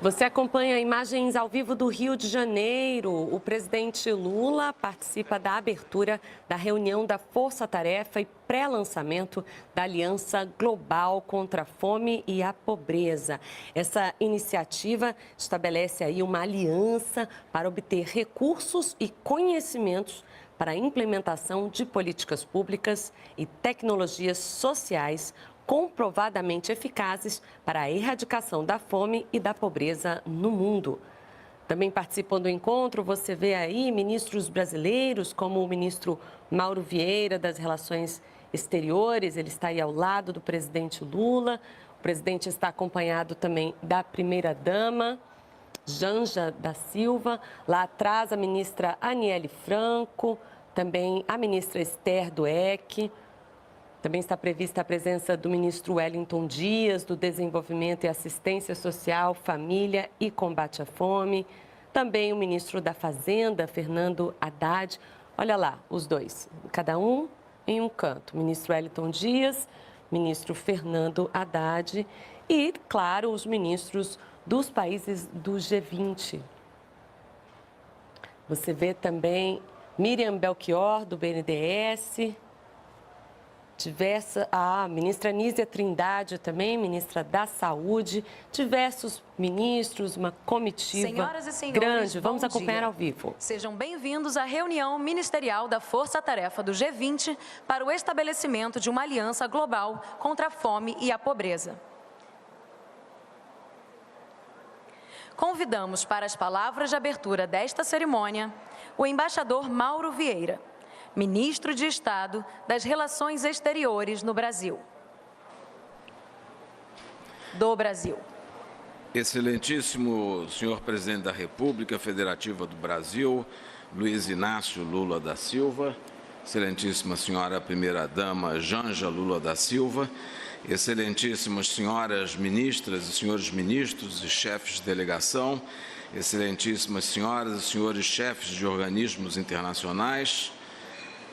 Você acompanha imagens ao vivo do Rio de Janeiro. O presidente Lula participa da abertura da reunião da Força Tarefa e pré-lançamento da Aliança Global contra a Fome e a Pobreza. Essa iniciativa estabelece aí uma aliança para obter recursos e conhecimentos para a implementação de políticas públicas e tecnologias sociais comprovadamente eficazes para a erradicação da fome e da pobreza no mundo. Também participam do encontro, você vê aí ministros brasileiros, como o ministro Mauro Vieira, das Relações Exteriores, ele está aí ao lado do presidente Lula. O presidente está acompanhado também da primeira-dama, Janja da Silva. Lá atrás, a ministra Aniele Franco, também a ministra Esther Dweck. Também está prevista a presença do ministro Wellington Dias, do Desenvolvimento e Assistência Social, Família e Combate à Fome. Também o ministro da Fazenda, Fernando Haddad. Olha lá, os dois, cada um em um canto. Ministro Wellington Dias, ministro Fernando Haddad e, claro, os ministros dos países do G20. Você vê também Miriam Belchior, do BNDES. A ministra Nízia Trindade também, ministra da Saúde, diversos ministros, uma comitiva Senhoras e senhores, grande. Vamos acompanhar dia. ao vivo. Sejam bem-vindos à reunião ministerial da Força Tarefa do G20 para o estabelecimento de uma aliança global contra a fome e a pobreza. Convidamos para as palavras de abertura desta cerimônia o embaixador Mauro Vieira, ministro de Estado das Relações Exteriores no Brasil. Do Brasil. Excelentíssimo senhor presidente da República Federativa do Brasil, Luiz Inácio Lula da Silva, excelentíssima senhora primeira-dama Janja Lula da Silva, excelentíssimas senhoras ministras e senhores ministros e chefes de delegação, excelentíssimas senhoras e senhores chefes de organismos internacionais,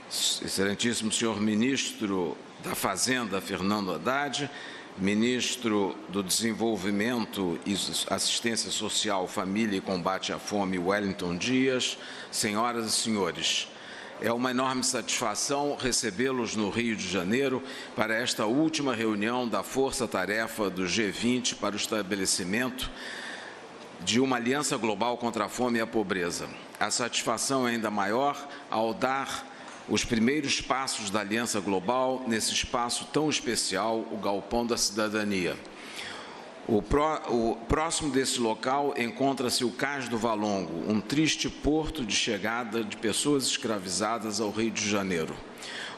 excelentíssimo senhor ministro da Fazenda, Fernando Haddad, ministro do Desenvolvimento e Assistência Social, Família e Combate à Fome, Wellington Dias, senhoras e senhores, é uma enorme satisfação recebê-los no Rio de Janeiro para esta última reunião da Força Tarefa do G20 para o estabelecimento de uma aliança global contra a fome e a pobreza. A satisfação é ainda maior ao dar os primeiros passos da Aliança Global nesse espaço tão especial, o Galpão da Cidadania. O próximo desse local encontra-se o Cais do Valongo, um triste porto de chegada de pessoas escravizadas ao Rio de Janeiro.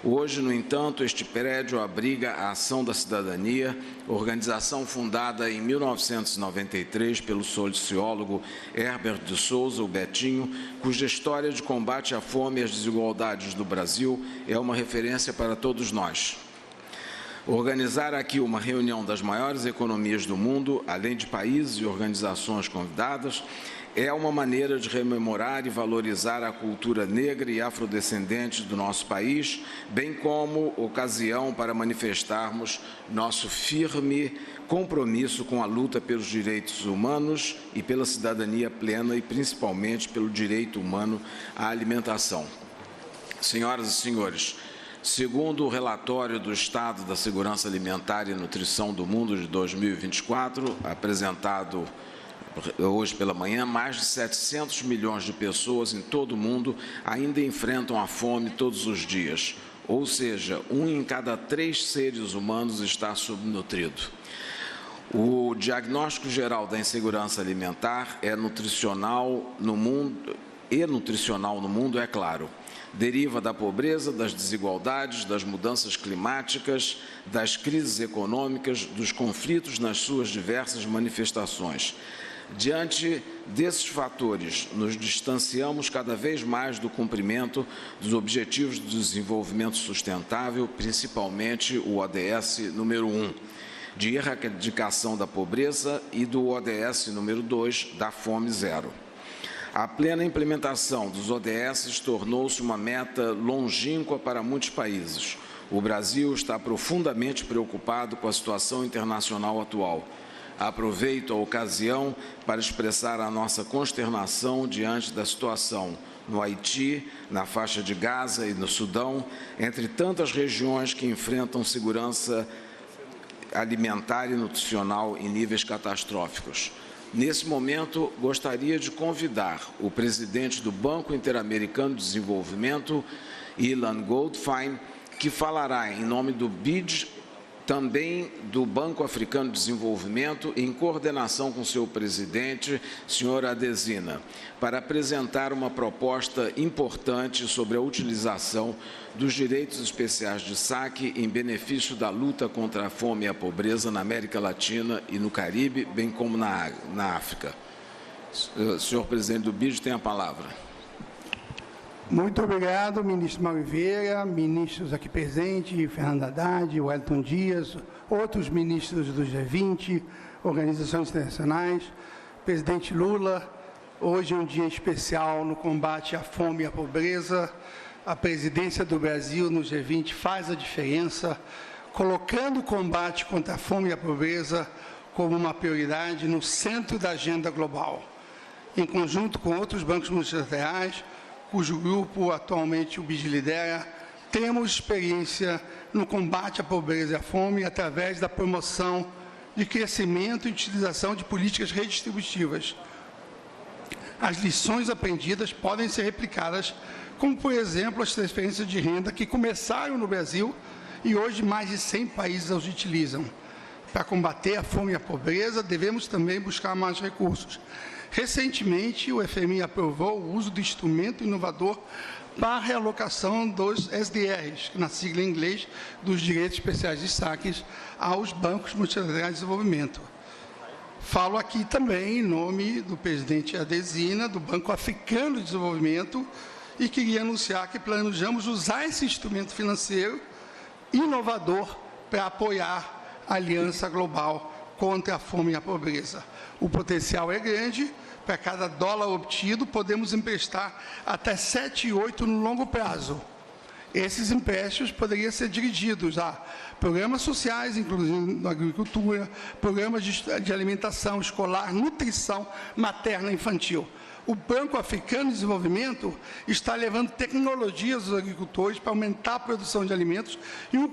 Hoje, no entanto, este prédio abriga a Ação da Cidadania, organização fundada em 1993 pelo sociólogo Herbert de Souza, o Betinho, cuja história de combate à fome e às desigualdades do Brasil é uma referência para todos nós. Organizar aqui uma reunião das maiores economias do mundo, além de países e organizações convidadas, é uma maneira de rememorar e valorizar a cultura negra e afrodescendente do nosso país, bem como ocasião para manifestarmos nosso firme compromisso com a luta pelos direitos humanos e pela cidadania plena e principalmente pelo direito humano à alimentação. Senhoras e senhores, segundo o relatório do Estado da Segurança Alimentar e Nutrição do Mundo de 2024, apresentado hoje pela manhã, mais de 700 milhões de pessoas em todo o mundo ainda enfrentam a fome todos os dias, ou seja, 1 em cada 3 seres humanos está subnutrido. O diagnóstico geral da insegurança alimentar é nutricional no mundo, é claro. Deriva da pobreza, das desigualdades, das mudanças climáticas, das crises econômicas, dos conflitos nas suas diversas manifestações. Diante desses fatores, nos distanciamos cada vez mais do cumprimento dos Objetivos de Desenvolvimento Sustentável, principalmente o ODS número 1, de erradicação da pobreza, e do ODS número 2, da fome zero. A plena implementação dos ODS tornou-se uma meta longínqua para muitos países. O Brasil está profundamente preocupado com a situação internacional atual. Aproveito a ocasião para expressar a nossa consternação diante da situação no Haiti, na faixa de Gaza e no Sudão, entre tantas regiões que enfrentam segurança alimentar e nutricional em níveis catastróficos. Nesse momento, gostaria de convidar o presidente do Banco Interamericano de Desenvolvimento, Ilan Goldfein, que falará em nome do BID, também do Banco Africano de Desenvolvimento, em coordenação com seu presidente, Sr. Adesina, para apresentar uma proposta importante sobre a utilização dos direitos especiais de saque em benefício da luta contra a fome e a pobreza na América Latina e no Caribe, bem como na África. Senhor presidente do BID, tem a palavra. Muito obrigado, ministro Mauro Vieira, ministros aqui presentes, Fernando Haddad, Wellington Dias, outros ministros do G20, organizações internacionais, presidente Lula. Hoje é um dia especial no combate à fome e à pobreza. A presidência do Brasil no G20 faz a diferença, colocando o combate contra a fome e a pobreza como uma prioridade no centro da agenda global. Em conjunto com outros bancos multilaterais, cujo grupo atualmente o BID lidera, temos experiência no combate à pobreza e à fome através da promoção de crescimento e utilização de políticas redistributivas. As lições aprendidas podem ser replicadas, como, por exemplo, as transferências de renda que começaram no Brasil e hoje mais de 100 países as utilizam. Para combater a fome e a pobreza, devemos também buscar mais recursos. Recentemente, o FMI aprovou o uso do instrumento inovador para a realocação dos SDRs, na sigla em inglês, dos direitos especiais de saques, aos bancos multilaterais de desenvolvimento. Falo aqui também em nome do presidente Adesina, do Banco Africano de Desenvolvimento, e queria anunciar que planejamos usar esse instrumento financeiro inovador para apoiar a Aliança Global contra a fome e a pobreza. O potencial é grande. Para cada dólar obtido, podemos emprestar até 7,8 no longo prazo. Esses empréstimos poderiam ser dirigidos a programas sociais, incluindo agricultura, programas de alimentação escolar, nutrição materna e infantil. O Banco Africano de Desenvolvimento está levando tecnologias aos agricultores para aumentar a produção de alimentos e um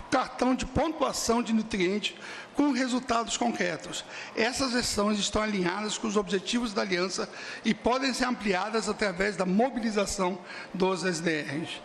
cartão de pontuação de nutrientes com resultados concretos. Essas ações estão alinhadas com os objetivos da Aliança e podem ser ampliadas através da mobilização dos SDRs.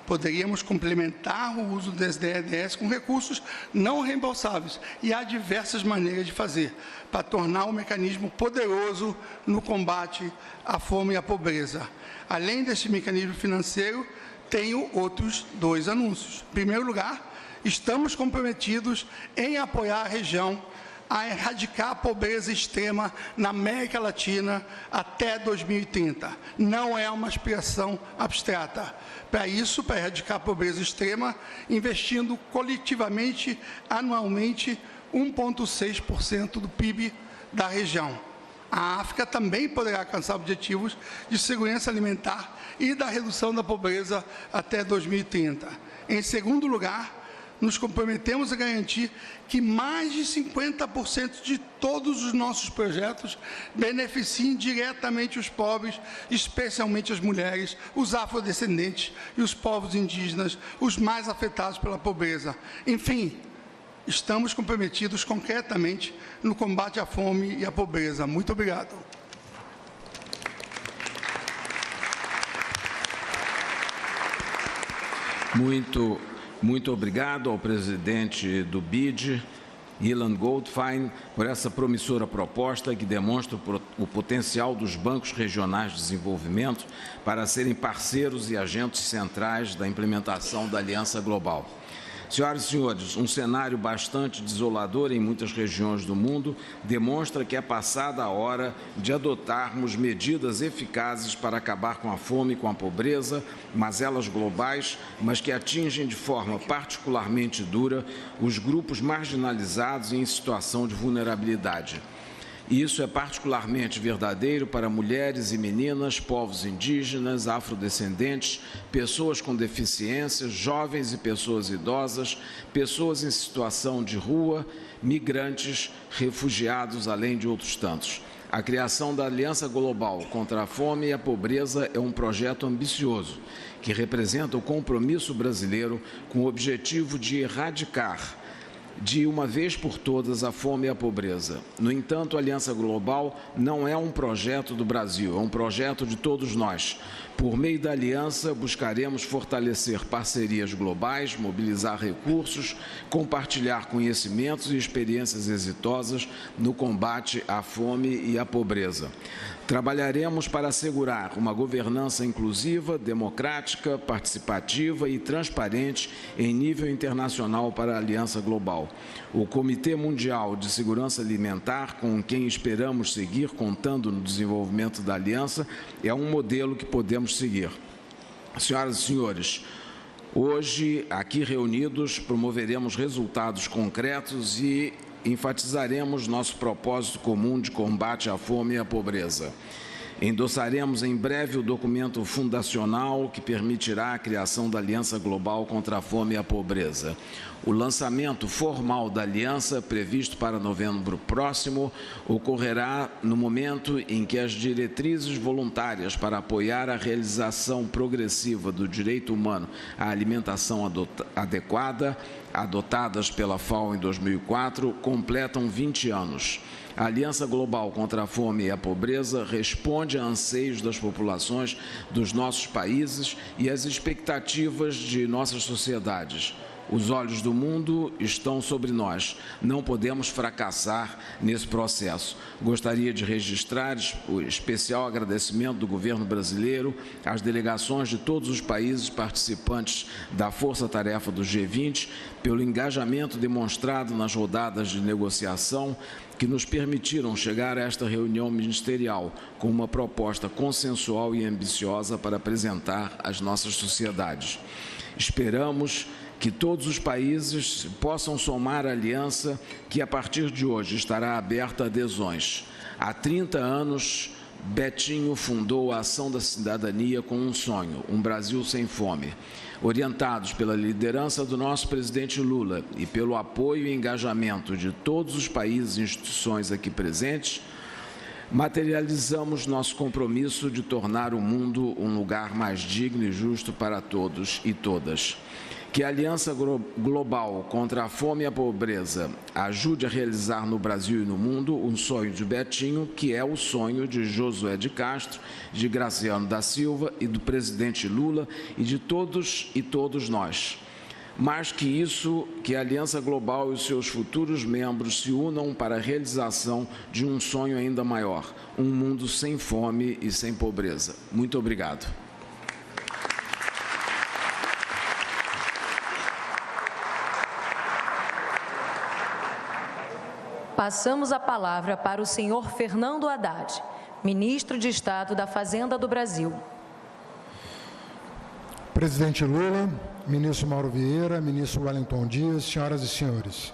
Poderíamos complementar o uso do SDRs com recursos não reembolsáveis, e há diversas maneiras de fazer, para tornar o mecanismo poderoso no combate à fome e à pobreza. Além deste mecanismo financeiro, tenho outros 2 anúncios. Em primeiro lugar, estamos comprometidos em apoiar a região a erradicar a pobreza extrema na América Latina até 2030. Não é uma aspiração abstrata. Para isso, para erradicar a pobreza extrema, investindo coletivamente, anualmente, 1,6% do PIB da região. A África também poderá alcançar objetivos de segurança alimentar e da redução da pobreza até 2030. Em segundo lugar, nos comprometemos a garantir que mais de 50% de todos os nossos projetos beneficiem diretamente os pobres, especialmente as mulheres, os afrodescendentes e os povos indígenas, os mais afetados pela pobreza. Enfim, estamos comprometidos concretamente no combate à fome e à pobreza. Muito obrigado. Muito obrigado ao presidente do BID, Ilan Goldfein, por essa promissora proposta que demonstra o potencial dos bancos regionais de desenvolvimento para serem parceiros e agentes centrais da implementação da Aliança Global. Senhoras e senhores, um cenário bastante desolador em muitas regiões do mundo demonstra que é passada a hora de adotarmos medidas eficazes para acabar com a fome e com a pobreza, mazelas globais, mas que atingem de forma particularmente dura os grupos marginalizados e em situação de vulnerabilidade. E isso é particularmente verdadeiro para mulheres e meninas, povos indígenas, afrodescendentes, pessoas com deficiências, jovens e pessoas idosas, pessoas em situação de rua, migrantes, refugiados, além de outros tantos. A criação da Aliança Global contra a Fome e a Pobreza é um projeto ambicioso, que representa o compromisso brasileiro com o objetivo de erradicar de uma vez por todas a fome e a pobreza. No entanto, a Aliança Global não é um projeto do Brasil, é um projeto de todos nós. Por meio da aliança, buscaremos fortalecer parcerias globais, mobilizar recursos, compartilhar conhecimentos e experiências exitosas no combate à fome e à pobreza. Trabalharemos para assegurar uma governança inclusiva, democrática, participativa e transparente em nível internacional para a Aliança Global. O Comitê Mundial de Segurança Alimentar, com quem esperamos seguir contando no desenvolvimento da aliança, é um modelo que podemos seguir. Senhoras e senhores, hoje, aqui reunidos, promoveremos resultados concretos e enfatizaremos nosso propósito comum de combate à fome e à pobreza. Endossaremos em breve o documento fundacional que permitirá a criação da Aliança Global contra a Fome e a Pobreza. O lançamento formal da aliança, previsto para novembro próximo, ocorrerá no momento em que as diretrizes voluntárias para apoiar a realização progressiva do direito humano à alimentação adequada, adotadas pela FAO em 2004, completam 20 anos. A Aliança Global contra a Fome e a Pobreza responde a anseios das populações dos nossos países e às expectativas de nossas sociedades. Os olhos do mundo estão sobre nós. Não podemos fracassar nesse processo. Gostaria de registrar o especial agradecimento do governo brasileiro às delegações de todos os países participantes da Força-Tarefa do G20 pelo engajamento demonstrado nas rodadas de negociação que nos permitiram chegar a esta reunião ministerial com uma proposta consensual e ambiciosa para apresentar às nossas sociedades. Esperamos que todos os países possam somar a aliança que, a partir de hoje, estará aberta a adesões. Há 30 anos, Betinho fundou a Ação da Cidadania com um sonho, um Brasil sem fome. Orientados pela liderança do nosso presidente Lula e pelo apoio e engajamento de todos os países e instituições aqui presentes, materializamos nosso compromisso de tornar o mundo um lugar mais digno e justo para todos e todas. Que a Aliança Global contra a Fome e a Pobreza ajude a realizar no Brasil e no mundo um sonho de Betinho, que é o sonho de Josué de Castro, de Graciano da Silva e do presidente Lula e de todos e todos nós. Mais que isso, que a Aliança Global e os seus futuros membros se unam para a realização de um sonho ainda maior, um mundo sem fome e sem pobreza. Muito obrigado. Passamos a palavra para o senhor Fernando Haddad, ministro de Estado da Fazenda do Brasil. Presidente Lula, ministro Mauro Vieira, ministro Wellington Dias, senhoras e senhores.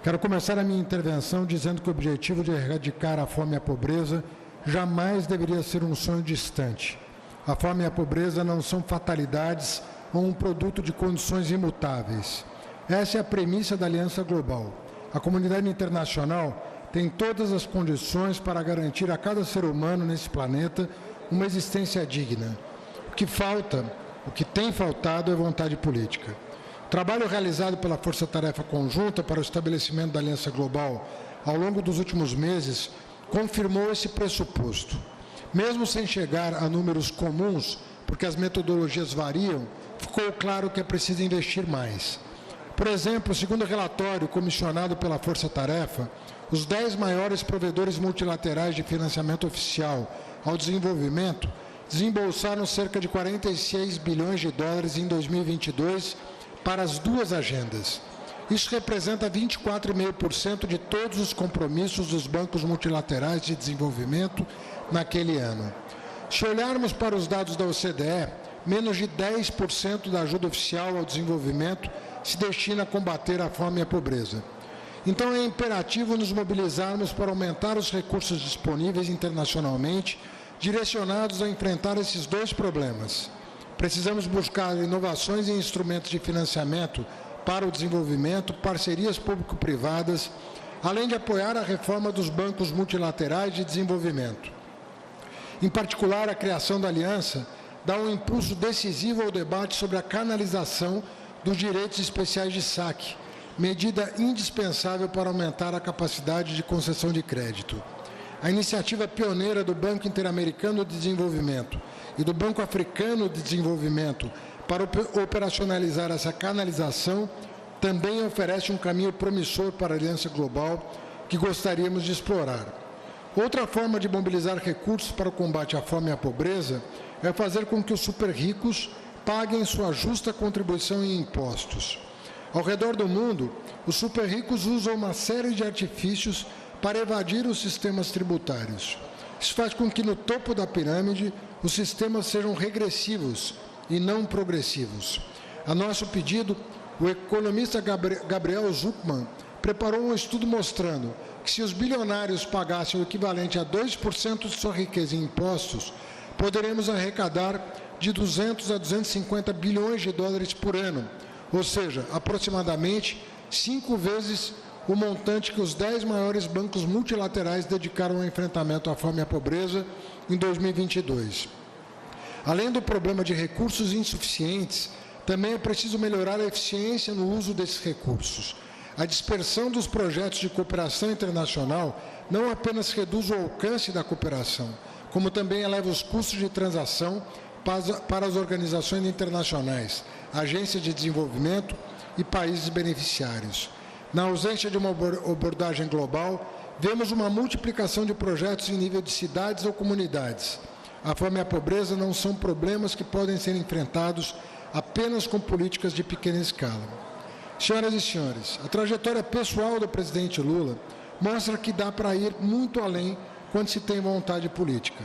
Quero começar a minha intervenção dizendo que o objetivo de erradicar a fome e a pobreza jamais deveria ser um sonho distante. A fome e a pobreza não são fatalidades ou um produto de condições imutáveis. Essa é a premissa da Aliança Global. A comunidade internacional tem todas as condições para garantir a cada ser humano nesse planeta uma existência digna. O que tem faltado é vontade política. O trabalho realizado pela Força-Tarefa Conjunta para o estabelecimento da Aliança Global ao longo dos últimos meses confirmou esse pressuposto. Mesmo sem chegar a números comuns, porque as metodologias variam, ficou claro que é preciso investir mais. Por exemplo, segundo o relatório comissionado pela Força-Tarefa, os 10 maiores provedores multilaterais de financiamento oficial ao desenvolvimento desembolsaram cerca de 46 bilhões de dólares em 2022 para as duas agendas. Isso representa 24,5% de todos os compromissos dos bancos multilaterais de desenvolvimento naquele ano. Se olharmos para os dados da OCDE, menos de 10% da ajuda oficial ao desenvolvimento se destina a combater a fome e a pobreza. Então, é imperativo nos mobilizarmos para aumentar os recursos disponíveis internacionalmente, direcionados a enfrentar esses dois problemas. Precisamos buscar inovações em instrumentos de financiamento para o desenvolvimento, parcerias público-privadas, além de apoiar a reforma dos bancos multilaterais de desenvolvimento. Em particular, a criação da aliança dá um impulso decisivo ao debate sobre a canalização dos direitos especiais de saque, medida indispensável para aumentar a capacidade de concessão de crédito. A iniciativa pioneira do Banco Interamericano de Desenvolvimento e do Banco Africano de Desenvolvimento para operacionalizar essa canalização também oferece um caminho promissor para a Aliança Global que gostaríamos de explorar. Outra forma de mobilizar recursos para o combate à fome e à pobreza é fazer com que os super-ricos paguem sua justa contribuição em impostos. Ao redor do mundo, os super-ricos usam uma série de artifícios para evadir os sistemas tributários. Isso faz com que, no topo da pirâmide, os sistemas sejam regressivos e não progressivos. A nosso pedido, o economista Gabriel Zucman preparou um estudo mostrando que, se os bilionários pagassem o equivalente a 2% de sua riqueza em impostos, poderemos arrecadar de 200 a 250 bilhões de dólares por ano, ou seja, aproximadamente 5 vezes o montante que os 10 maiores bancos multilaterais dedicaram ao enfrentamento à fome e à pobreza em 2022. Além do problema de recursos insuficientes, também é preciso melhorar a eficiência no uso desses recursos. A dispersão dos projetos de cooperação internacional não apenas reduz o alcance da cooperação, como também eleva os custos de transação para as organizações internacionais, agências de desenvolvimento e países beneficiários. Na ausência de uma abordagem global, vemos uma multiplicação de projetos em nível de cidades ou comunidades. A fome e a pobreza não são problemas que podem ser enfrentados apenas com políticas de pequena escala. Senhoras e senhores, a trajetória pessoal do presidente Lula mostra que dá para ir muito além quando se tem vontade política.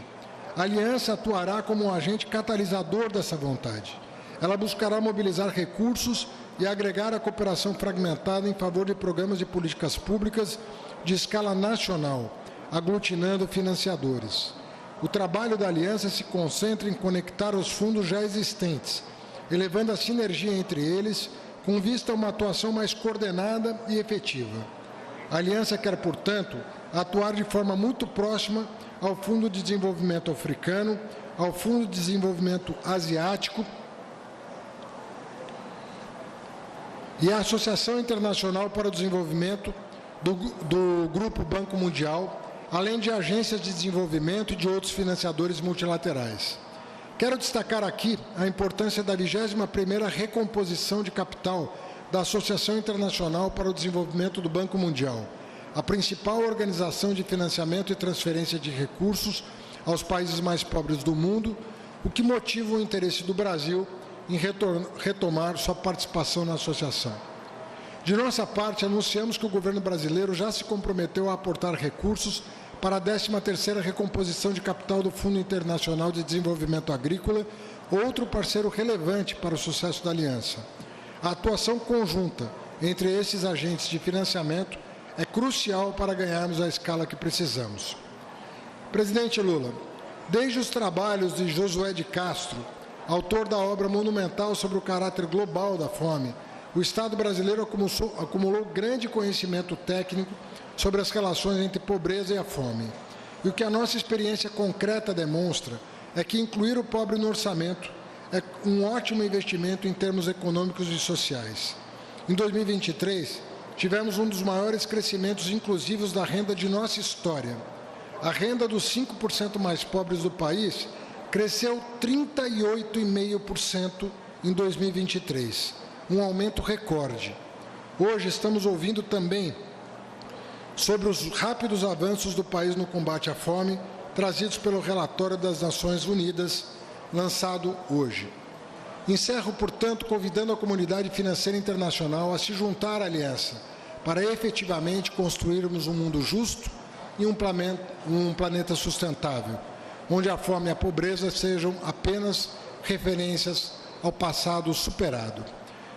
A aliança atuará como um agente catalisador dessa vontade. Ela buscará mobilizar recursos e agregar a cooperação fragmentada em favor de programas de políticas públicas de escala nacional, aglutinando financiadores. O trabalho da aliança se concentra em conectar os fundos já existentes, elevando a sinergia entre eles, com vista a uma atuação mais coordenada e efetiva. A aliança quer, portanto, atuar de forma muito próxima ao Fundo de Desenvolvimento Africano, ao Fundo de Desenvolvimento Asiático e à Associação Internacional para o Desenvolvimento do Grupo Banco Mundial, além de agências de desenvolvimento e de outros financiadores multilaterais. Quero destacar aqui a importância da 21ª recomposição de capital da Associação Internacional para o Desenvolvimento do Banco Mundial, a principal organização de financiamento e transferência de recursos aos países mais pobres do mundo, o que motiva o interesse do Brasil em retomar sua participação na associação. De nossa parte, anunciamos que o governo brasileiro já se comprometeu a aportar recursos para a 13ª recomposição de capital do Fundo Internacional de Desenvolvimento Agrícola, outro parceiro relevante para o sucesso da aliança. A atuação conjunta entre esses agentes de financiamento é crucial para ganharmos a escala que precisamos. Presidente Lula, desde os trabalhos de Josué de Castro, autor da obra monumental sobre o caráter global da fome, o Estado brasileiro acumulou grande conhecimento técnico sobre as relações entre pobreza e a fome. E o que a nossa experiência concreta demonstra é que incluir o pobre no orçamento é um ótimo investimento em termos econômicos e sociais. Em 2023, tivemos um dos maiores crescimentos inclusivos da renda de nossa história. A renda dos 5% mais pobres do país cresceu 38,5% em 2023, um aumento recorde. Hoje estamos ouvindo também sobre os rápidos avanços do país no combate à fome, trazidos pelo relatório das Nações Unidas, lançado hoje. Encerro, portanto, convidando a comunidade financeira internacional a se juntar à aliança para efetivamente construirmos um mundo justo e um planeta sustentável, onde a fome e a pobreza sejam apenas referências ao passado superado.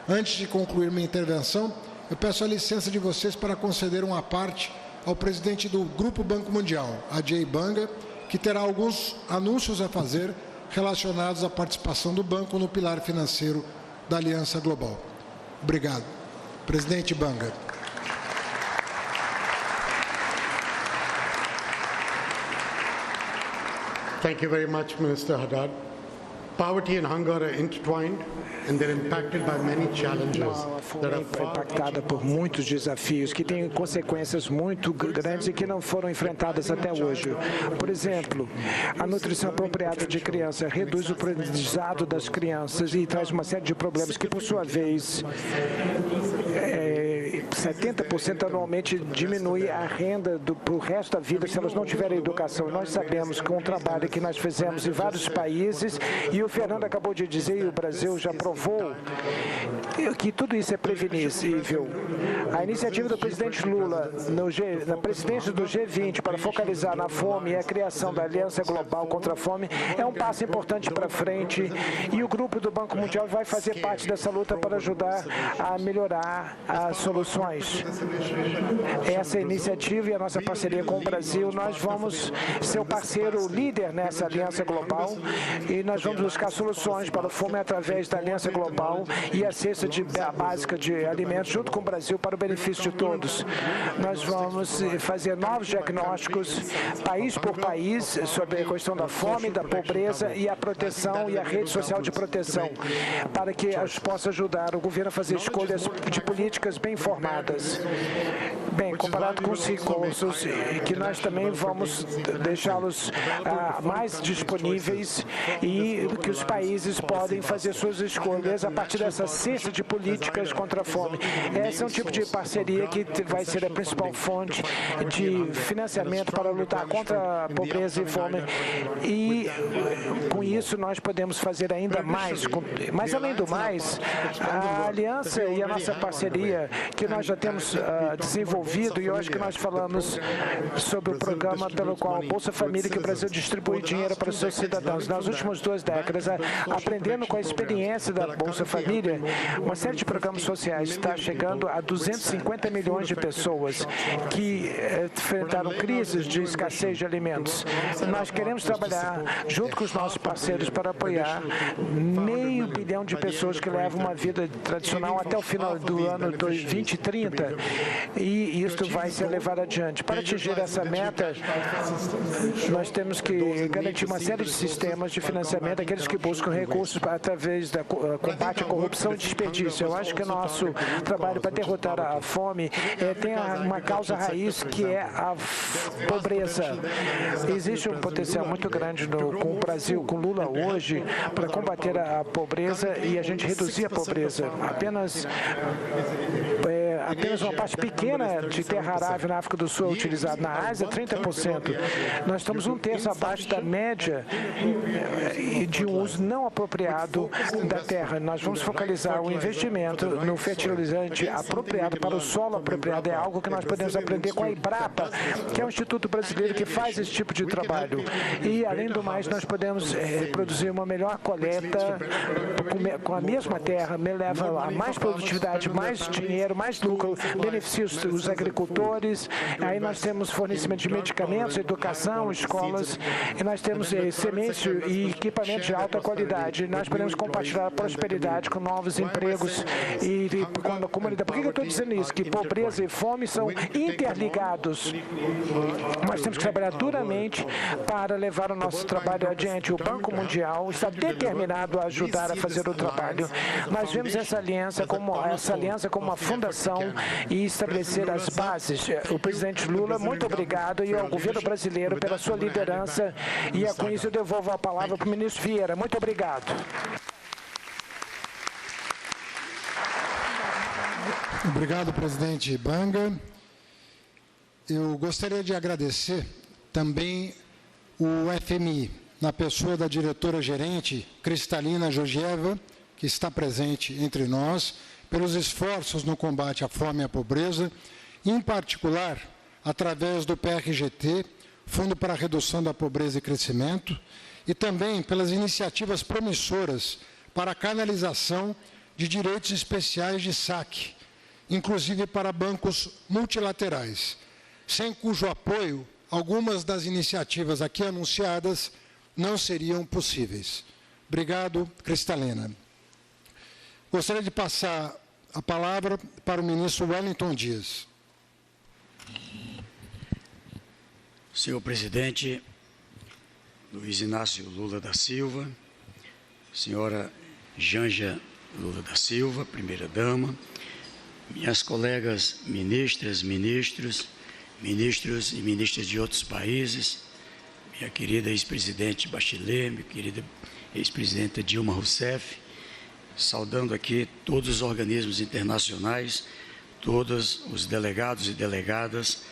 Antes de concluir minha intervenção, eu peço a licença de vocês para conceder uma parte ao presidente do Grupo Banco Mundial, Ajay Banga, que terá alguns anúncios a fazer relacionados à participação do banco no pilar financeiro da Aliança Global. Obrigado. Presidente Banga. Thank you very much, Minister Haddad. Poverty and hunger are intertwined, and they're impacted by many challenges. A fome é impactada por muitos desafios que têm consequências muito grandes e que não foram enfrentadas até hoje. Por exemplo, a nutrição apropriada de crianças reduz o aprendizado das crianças e traz uma série de problemas que, por sua vez, 70% anualmente diminui a renda para o resto da vida se elas não tiverem educação. Nós sabemos que um trabalho que nós fizemos em vários países, e o Fernando acabou de dizer, e o Brasil já provou, que tudo isso é prevenível. A iniciativa do presidente Lula na presidência do G20 para focalizar na fome e a criação da Aliança Global contra a Fome é um passo importante para frente, e o grupo do Banco Mundial vai fazer parte dessa luta para ajudar a melhorar as soluções. Essa iniciativa e a nossa parceria com o Brasil, nós vamos ser o parceiro líder nessa Aliança Global, e nós vamos buscar soluções para a fome através da Aliança Global e a cesta básica de alimentos junto com o Brasil para o benefício de todos. Nós vamos fazer novos diagnósticos, país por país, sobre a questão da fome, da pobreza e a proteção e a rede social de proteção, para que a gente possa ajudar o governo a fazer escolhas de políticas bem informadas. Bem, comparado com os recursos, que nós também vamos deixá-los mais disponíveis, e que os países podem fazer suas escolhas a partir dessa cesta de políticas contra a fome. Esse é um tipo de parceria que vai ser a principal fonte de financiamento para lutar contra a pobreza e fome, e com isso nós podemos fazer ainda mais. Mas, além do mais, a aliança e a nossa parceria que nós já temos desenvolvido, e hoje que nós falamos sobre o programa pelo qual a Bolsa Família, que o Brasil distribui dinheiro para os seus cidadãos. Nas últimas 2 décadas, aprendendo com a experiência da Bolsa Família, uma série de programas sociais está chegando a 250 milhões de pessoas que enfrentaram crises de escassez de alimentos. Nós queremos trabalhar junto com os nossos parceiros para apoiar 500 milhão de pessoas que levam uma vida tradicional até o final do ano 2030, e isso vai ser levado adiante. Para atingir essa meta, nós temos que garantir uma série de sistemas de financiamento, aqueles que buscam recursos através da combate à corrupção e desperdício. Eu acho que o nosso trabalho para derrotar a fome tem uma causa raiz, que é a pobreza. Existe um potencial muito grande com o Brasil, com Lula hoje, para combater a pobreza e a gente reduzir a pobreza. Apenas uma parte pequena de terra arável na África do Sul é utilizada. Na Ásia, 30%. Nós estamos 1/3 abaixo da média de um uso não apropriado da terra. Nós vamos focalizar o investimento no fertilizante apropriado para o solo apropriado. É algo que nós podemos aprender com a Embrapa, que é um instituto brasileiro que faz esse tipo de trabalho. E, além do mais, nós podemos produzir uma melhor coleta com a mesma terra, leva a mais produtividade, mais dinheiro, mais lucro, beneficia os agricultores. Aí nós temos fornecimento de medicamentos, educação, escolas, e nós temos sementes e equipamentos de alta qualidade. Nós podemos compartilhar a prosperidade com novos empregos e com a comunidade. Por que eu estou dizendo isso? Que pobreza e fome são interligados. Nós temos que trabalhar duramente para levar o nosso trabalho adiante. O Banco Mundial está determinado a ajudar a fazer o trabalho. Nós vemos essa aliança como uma fundação e estabelecer as bases. O presidente Lula, muito obrigado, e ao governo brasileiro pela sua liderança, e com isso eu devolvo a palavra para o ministro Vieira. Muito obrigado. Obrigado, presidente Banga. Eu gostaria de agradecer também o FMI, na pessoa da diretora-gerente Cristalina Georgieva, que está presente entre nós, pelos esforços no combate à fome e à pobreza, em particular, através do PRGT, Fundo para a Redução da Pobreza e Crescimento, e também pelas iniciativas promissoras para a canalização de direitos especiais de saque, inclusive para bancos multilaterais, sem cujo apoio algumas das iniciativas aqui anunciadas não seriam possíveis. Obrigado, Cristalina. Gostaria de passar a palavra para o ministro Wellington Dias. Senhor presidente, Luiz Inácio Lula da Silva, senhora Janja Lula da Silva, primeira-dama, minhas colegas ministras, ministros e ministras de outros países, minha querida ex-presidente Bachelet, minha querida ex-presidenta Dilma Rousseff, saudando aqui todos os organismos internacionais, todos os delegados e delegadas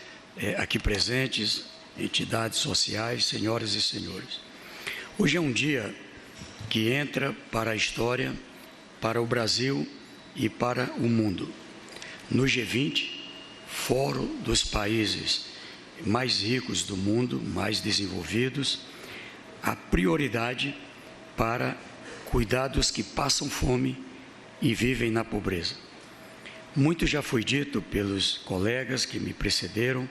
aqui presentes, entidades sociais, senhoras e senhores. Hoje é um dia que entra para a história, para o Brasil e para o mundo. No G20, Fórum dos países mais ricos do mundo, mais desenvolvidos, a prioridade para cuidar dos que passam fome e vivem na pobreza. Muito já foi dito pelos colegas que me precederam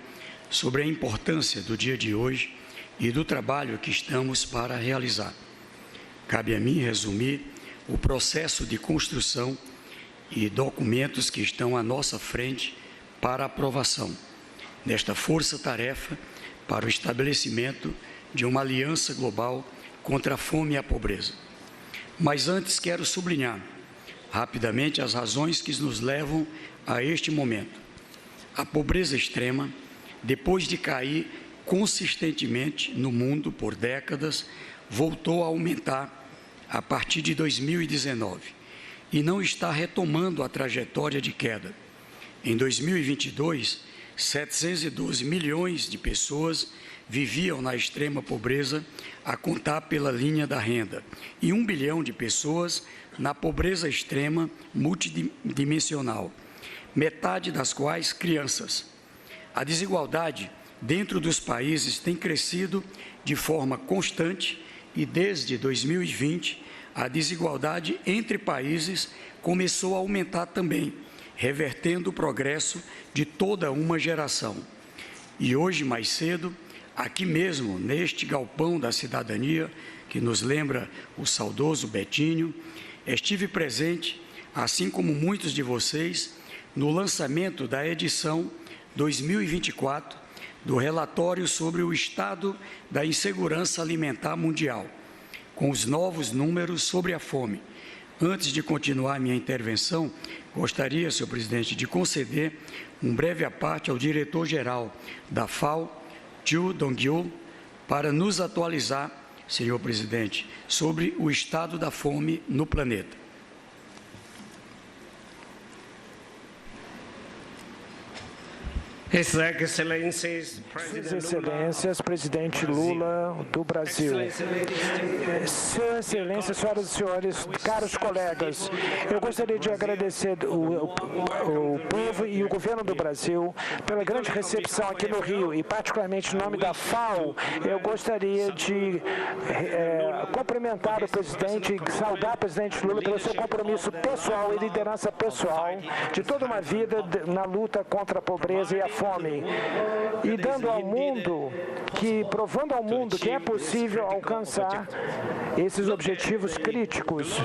sobre a importância do dia de hoje e do trabalho que estamos para realizar. Cabe a mim resumir o processo de construção e documentos que estão à nossa frente para aprovação desta força-tarefa para o estabelecimento de uma aliança global contra a fome e a pobreza. Mas antes quero sublinhar rapidamente as razões que nos levam a este momento. A pobreza extrema, depois de cair consistentemente no mundo por décadas, voltou a aumentar a partir de 2019 e não está retomando a trajetória de queda. Em 2022, 712 milhões de pessoas viviam na extrema pobreza, a contar pela linha da renda, e 1 bilhão de pessoas na pobreza extrema multidimensional, metade das quais crianças. A desigualdade dentro dos países tem crescido de forma constante e desde 2020 a desigualdade entre países começou a aumentar também, revertendo o progresso de toda uma geração. E hoje, mais cedo, aqui mesmo, neste galpão da cidadania, que nos lembra o saudoso Betinho, estive presente, assim como muitos de vocês, no lançamento da edição 2024 do relatório sobre o estado da insegurança alimentar mundial, com os novos números sobre a fome. Antes de continuar minha intervenção, gostaria, senhor presidente, de conceder um breve à parte ao diretor-geral da FAO, Chu Dong-yul, para nos atualizar, senhor presidente, sobre o estado da fome no planeta. Excelências, presidente Lula do Brasil. Sua Excelência, senhoras e senhores, caros colegas, eu gostaria de agradecer o povo e o governo do Brasil pela grande recepção aqui no Rio, e particularmente em nome da FAO, eu gostaria de cumprimentar o presidente e saudar o presidente Lula pelo seu compromisso pessoal e liderança pessoal de toda uma vida na luta contra a pobreza e a fome, e dando ao mundo, provando ao mundo que é possível alcançar esses objetivos críticos.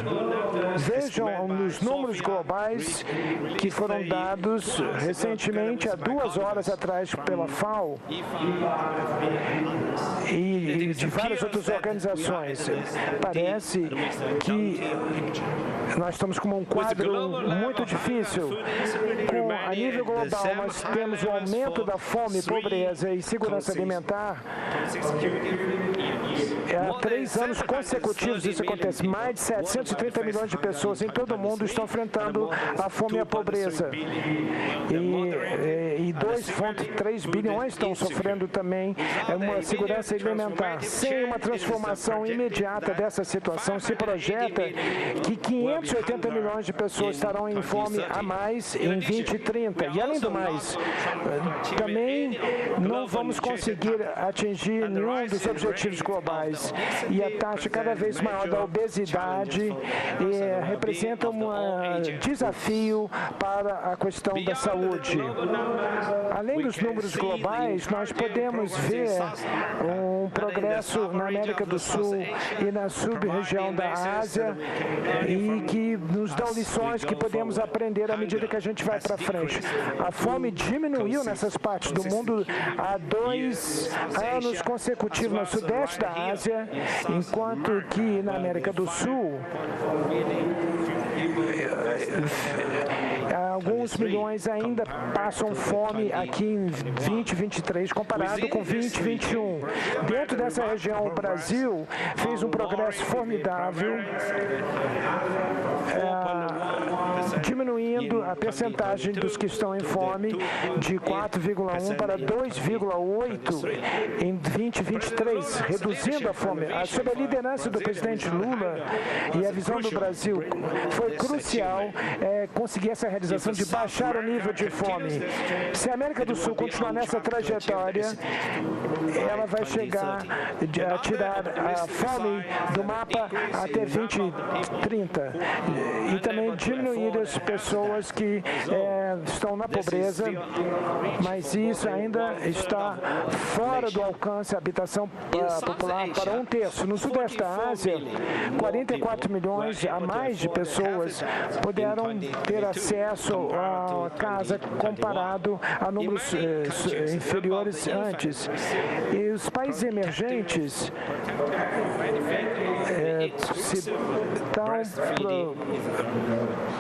Vejam nos números globais que foram dados recentemente, há 2 horas atrás, pela FAO e de várias outras organizações. Parece que nós estamos com um quadro muito difícil. A nível global, nós temos o aumento da fome, pobreza e segurança alimentar. Há 3 anos consecutivos isso acontece. Mais de 730 milhões de pessoas em todo o mundo estão enfrentando a fome e a pobreza. E 2,3 bilhões estão sofrendo também uma segurança alimentar. Sem uma transformação imediata dessa situação, se projeta que 580 milhões de pessoas estarão em fome a mais em 2030. E, além do mais, também não vamos conseguir atingir nenhum dos objetivos globais. E a taxa cada vez maior da obesidade representa um desafio para a questão da saúde. Além dos números globais, nós podemos ver um progresso na América do Sul e na sub-região da Ásia e que nos dão lições que podemos aprender à medida que a gente vai para frente. A fome diminuiu nessas partes do mundo há 2 anos consecutivos no sudeste da Ásia, enquanto que na América do Sul alguns milhões ainda passam fome aqui em 2023, comparado com 2021. Dentro dessa região, o Brasil fez um progresso formidável, diminuindo a percentagem dos que estão em fome de 4,1 para 2,8 em 2023, reduzindo a fome. Sob a liderança do presidente Lula e a visão do Brasil, foi crucial conseguir essa realização de baixar o nível de fome. Se a América do Sul continuar nessa trajetória, ela vai chegar a tirar a fome do mapa até 2030 e também diminuir as pessoas que estão na pobreza, mas isso ainda está fora do alcance da habitação popular para 1/3. No sudeste da Ásia, 44 milhões a mais de pessoas puderam ter acesso à casa comparado a números inferiores antes. E os países emergentes estão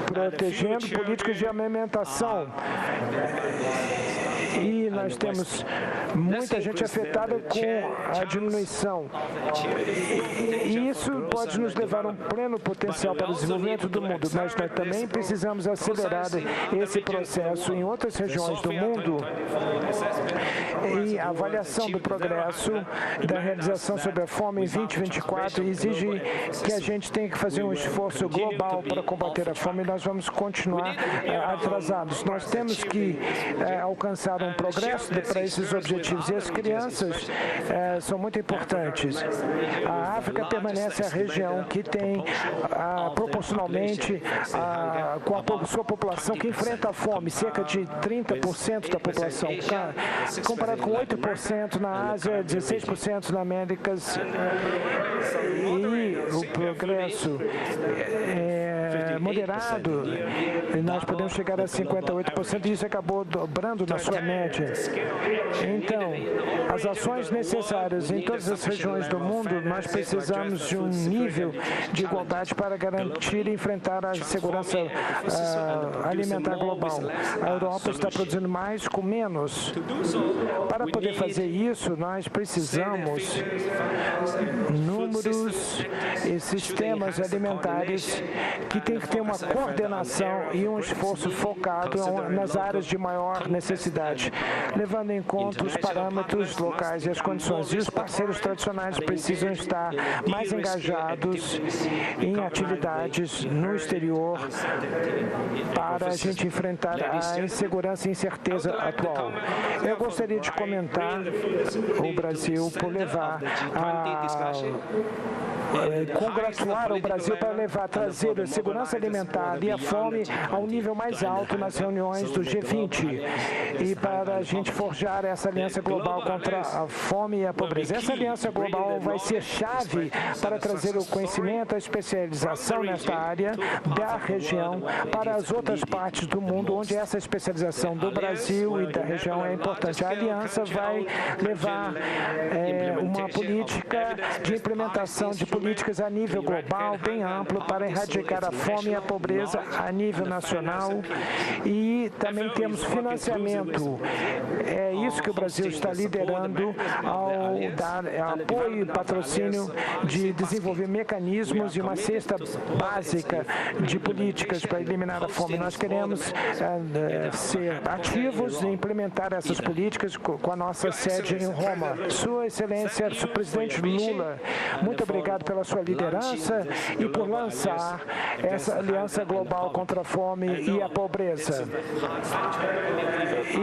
protegendo políticas de alimentação. E nós temos muita gente afetada com a diminuição. E isso pode nos levar a um pleno potencial para o desenvolvimento do mundo, mas nós também precisamos acelerar esse processo em outras regiões do mundo. E a avaliação do progresso da realização sobre a fome em 2024 exige que a gente tenha que fazer um esforço global para combater a fome e nós vamos continuar atrasados. Nós temos que alcançar um progresso para esses objetivos e as crianças são muito importantes. A África permanece a região que tem proporcionalmente com a sua população que enfrenta a fome, cerca de 30% da população, comparado com 8% na Ásia, 16% na Américas, e o progresso moderado, nós podemos chegar a 58% e isso acabou dobrando na sua média. Então, as ações necessárias em todas as regiões do mundo, nós precisamos de um nível de igualdade para garantir e enfrentar a segurança alimentar global. A Europa está produzindo mais com menos. Para poder fazer isso, nós precisamos números e sistemas alimentares que têm que ter uma coordenação e um esforço focado nas áreas de maior necessidade, levando em conta os parâmetros locais e as condições. E os parceiros tradicionais precisam estar mais engajados em atividades no exterior para a gente enfrentar a insegurança e incerteza atual. Eu gostaria de comentar o Brasil por levar congratular o Brasil para trazer a segurança alimentar e a fome a um nível mais alto nas reuniões do G20 e para a gente forjar essa aliança global contra a fome e a pobreza. Essa aliança global vai ser chave para trazer o conhecimento, a especialização nesta área da região para as outras partes do mundo, onde essa especialização do Brasil e da região é importante. A aliança vai levar uma política de implementação de políticas a nível global bem amplo para erradicar a fome e a pobreza a nível nacional e também temos financiamento. É isso que o Brasil está liderando ao dar apoio e patrocínio de desenvolver mecanismos e uma cesta básica de políticas para eliminar a fome. Nós queremos ser ativos em implementar essas políticas com a nossa sede em Roma. Sua Excelência, o presidente Lula, muito obrigado pela sua liderança e por lançar essa aliança global contra a fome e a pobreza.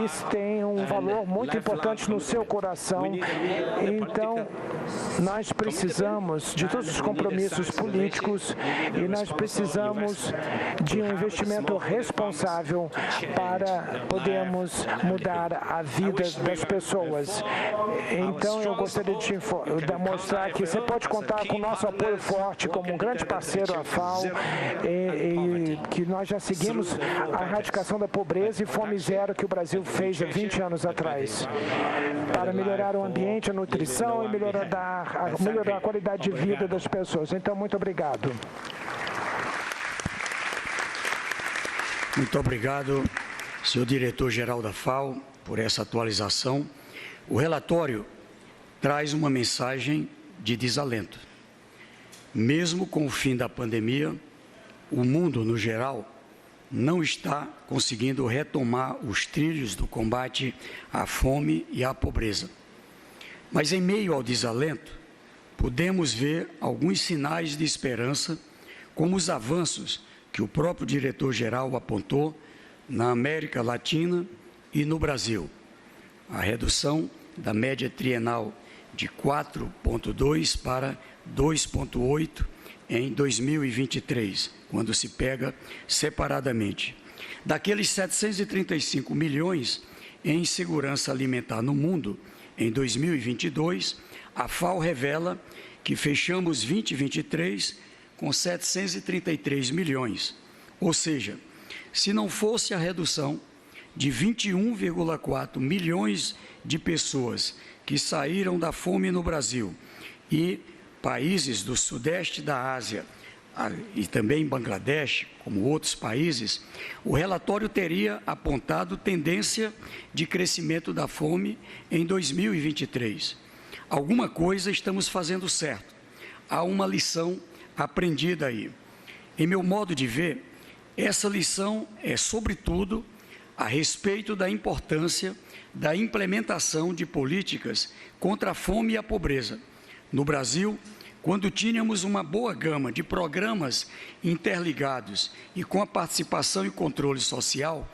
Isso tem um valor muito importante no seu coração. Então, nós precisamos de todos os compromissos políticos e nós precisamos de um investimento responsável para podermos mudar a vida das pessoas. Então, eu gostaria de mostrar que você pode contar com o nosso apoio forte como um grande parceiro à FAO e que nós já seguimos a erradicação da pobreza e fome zero que o Brasil fez há 20 anos atrás, para melhorar o ambiente, a nutrição e melhorar a qualidade de vida das pessoas. Então, muito obrigado. Muito obrigado, senhor diretor-geral da FAO, por essa atualização. O relatório traz uma mensagem de desalento. Mesmo com o fim da pandemia, o mundo, no geral, não está conseguindo retomar os trilhos do combate à fome e à pobreza. Mas, em meio ao desalento, podemos ver alguns sinais de esperança, como os avanços que o próprio diretor-geral apontou na América Latina e no Brasil. A redução da média trienal de 4,2 para 2,8 em 2023, quando se pega separadamente. Daqueles 735 milhões em insegurança alimentar no mundo, em 2022, a FAO revela que fechamos 2023 com 733 milhões. Ou seja, se não fosse a redução de 21,4 milhões de pessoas que saíram da fome no Brasil e países do sudeste da Ásia e também Bangladesh, como outros países, o relatório teria apontado tendência de crescimento da fome em 2023. Alguma coisa estamos fazendo certo. Há uma lição aprendida aí. Em meu modo de ver, essa lição é, sobretudo, a respeito da importância da implementação de políticas contra a fome e a pobreza. No Brasil, quando tínhamos uma boa gama de programas interligados e com a participação e controle social,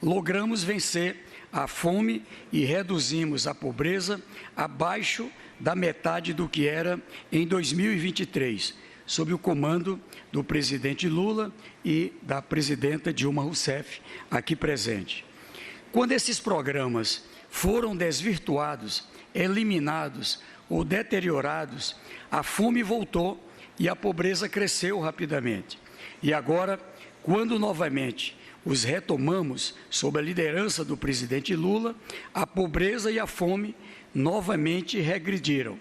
logramos vencer a fome e reduzimos a pobreza abaixo da metade do que era em 2023, sob o comando do presidente Lula e da presidenta Dilma Rousseff, aqui presente. Quando esses programas foram desvirtuados, eliminados ou deteriorados, a fome voltou e a pobreza cresceu rapidamente. E agora, quando novamente os retomamos sob a liderança do presidente Lula, a pobreza e a fome novamente regrediram.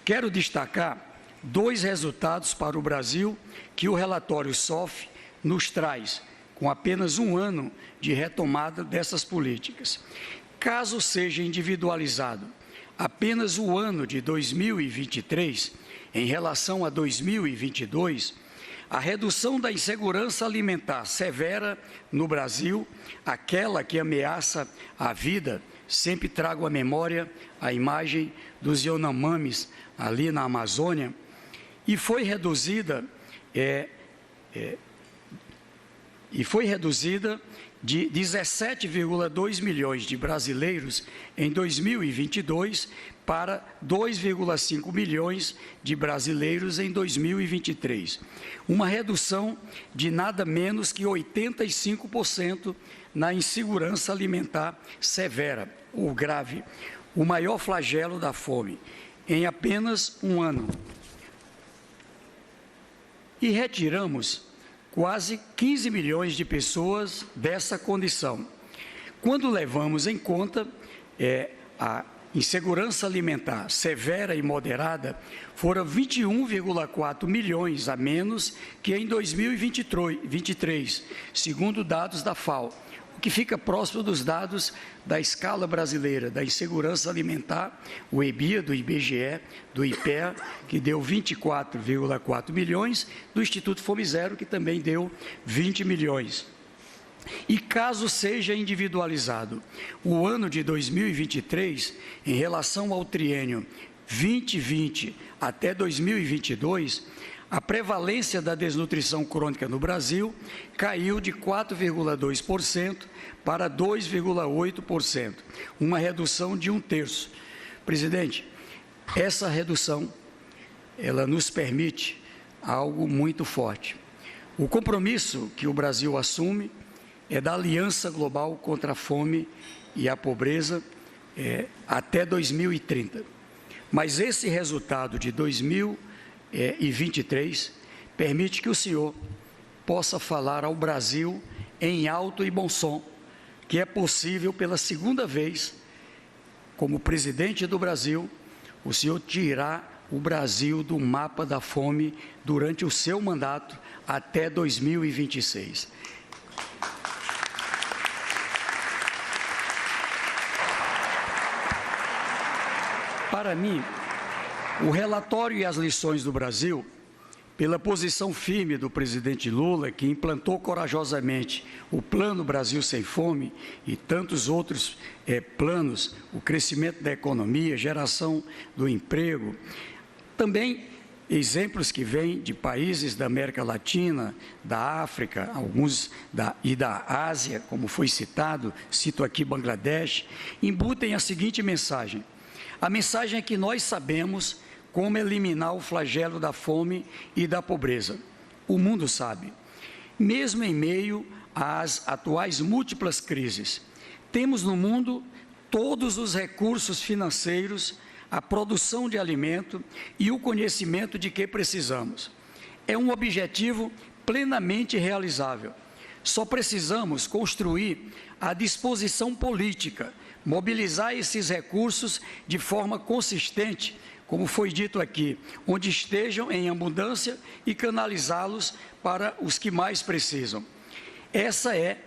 Quero destacar dois resultados para o Brasil que o relatório SOF nos traz, com apenas um ano de retomada dessas políticas. Caso seja individualizado apenas o ano de 2023, em relação a 2022, a redução da insegurança alimentar severa no Brasil, aquela que ameaça a vida, sempre trago à memória a imagem dos Yanomamis ali na Amazônia, e foi reduzida de 17,2 milhões de brasileiros em 2022 para 2,5 milhões de brasileiros em 2023. Uma redução de nada menos que 85% na insegurança alimentar severa ou grave, o maior flagelo da fome, em apenas um ano. E retiramos quase 15 milhões de pessoas dessa condição. Quando levamos em conta em segurança alimentar severa e moderada foram 21,4 milhões a menos que em 2023, segundo dados da FAO, o que fica próximo dos dados da escala brasileira da insegurança alimentar, o EBIA, do IBGE, do IPEA, que deu 24,4 milhões, do Instituto Fome Zero, que também deu 20 milhões. E caso seja individualizado o ano de 2023, em relação ao triênio 2020 até 2022, a prevalência da desnutrição crônica no Brasil caiu de 4,2% para 2,8%, uma redução de 1/3. Presidente, essa redução, ela nos permite algo muito forte. O compromisso que o Brasil assume é da Aliança Global contra a Fome e a Pobreza até 2030. Mas esse resultado de 2023 permite que o senhor possa falar ao Brasil em alto e bom som, que é possível pela segunda vez, como presidente do Brasil, o senhor tirar o Brasil do mapa da fome durante o seu mandato até 2026. Para mim, o relatório e as lições do Brasil, pela posição firme do presidente Lula, que implantou corajosamente o Plano Brasil Sem Fome e tantos outros planos, o crescimento da economia, geração do emprego, também exemplos que vêm de países da América Latina, da África, alguns e da Ásia, como foi citado, cito aqui Bangladesh, embutem a seguinte mensagem. A mensagem é que nós sabemos como eliminar o flagelo da fome e da pobreza. O mundo sabe. Mesmo em meio às atuais múltiplas crises, temos no mundo todos os recursos financeiros, a produção de alimento e o conhecimento de que precisamos. É um objetivo plenamente realizável. Só precisamos construir a disposição política, mobilizar esses recursos de forma consistente, como foi dito aqui, onde estejam em abundância e canalizá-los para os que mais precisam. Essa é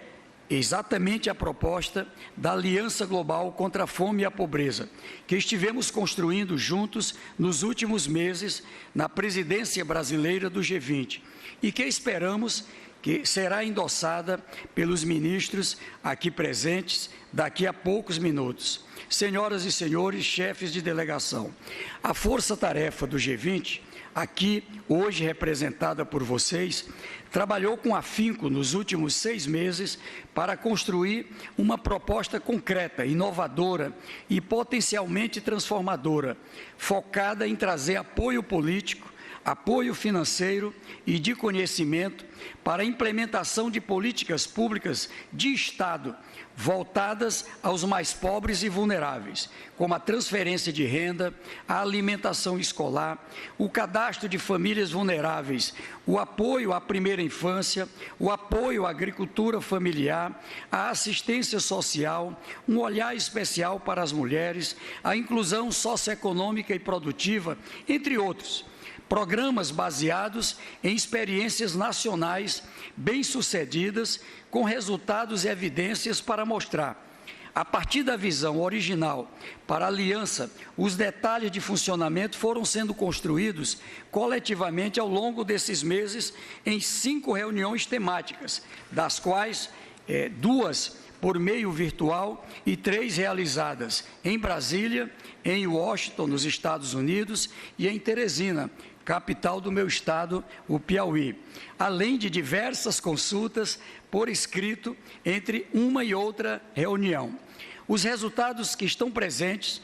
exatamente a proposta da Aliança Global contra a Fome e a Pobreza, que estivemos construindo juntos nos últimos meses na presidência brasileira do G20 e que esperamos que será endossada pelos ministros aqui presentes daqui a poucos minutos. Senhoras e senhores, chefes de delegação, a força-tarefa do G20, aqui hoje representada por vocês, trabalhou com afinco nos últimos 6 meses para construir uma proposta concreta, inovadora e potencialmente transformadora, focada em trazer apoio político, apoio financeiro e de conhecimento para a implementação de políticas públicas de Estado voltadas aos mais pobres e vulneráveis, como a transferência de renda, a alimentação escolar, o cadastro de famílias vulneráveis, o apoio à primeira infância, o apoio à agricultura familiar, a assistência social, um olhar especial para as mulheres, a inclusão socioeconômica e produtiva, entre outros. Programas baseados em experiências nacionais bem-sucedidas, com resultados e evidências para mostrar, a partir da visão original para a aliança, os detalhes de funcionamento foram sendo construídos coletivamente ao longo desses meses em 5 reuniões temáticas, das quais 2 por meio virtual e 3 realizadas em Brasília, em Washington, nos Estados Unidos, e em Teresina, capital do meu estado, o Piauí, além de diversas consultas por escrito entre uma e outra reunião. Os resultados que estão presentes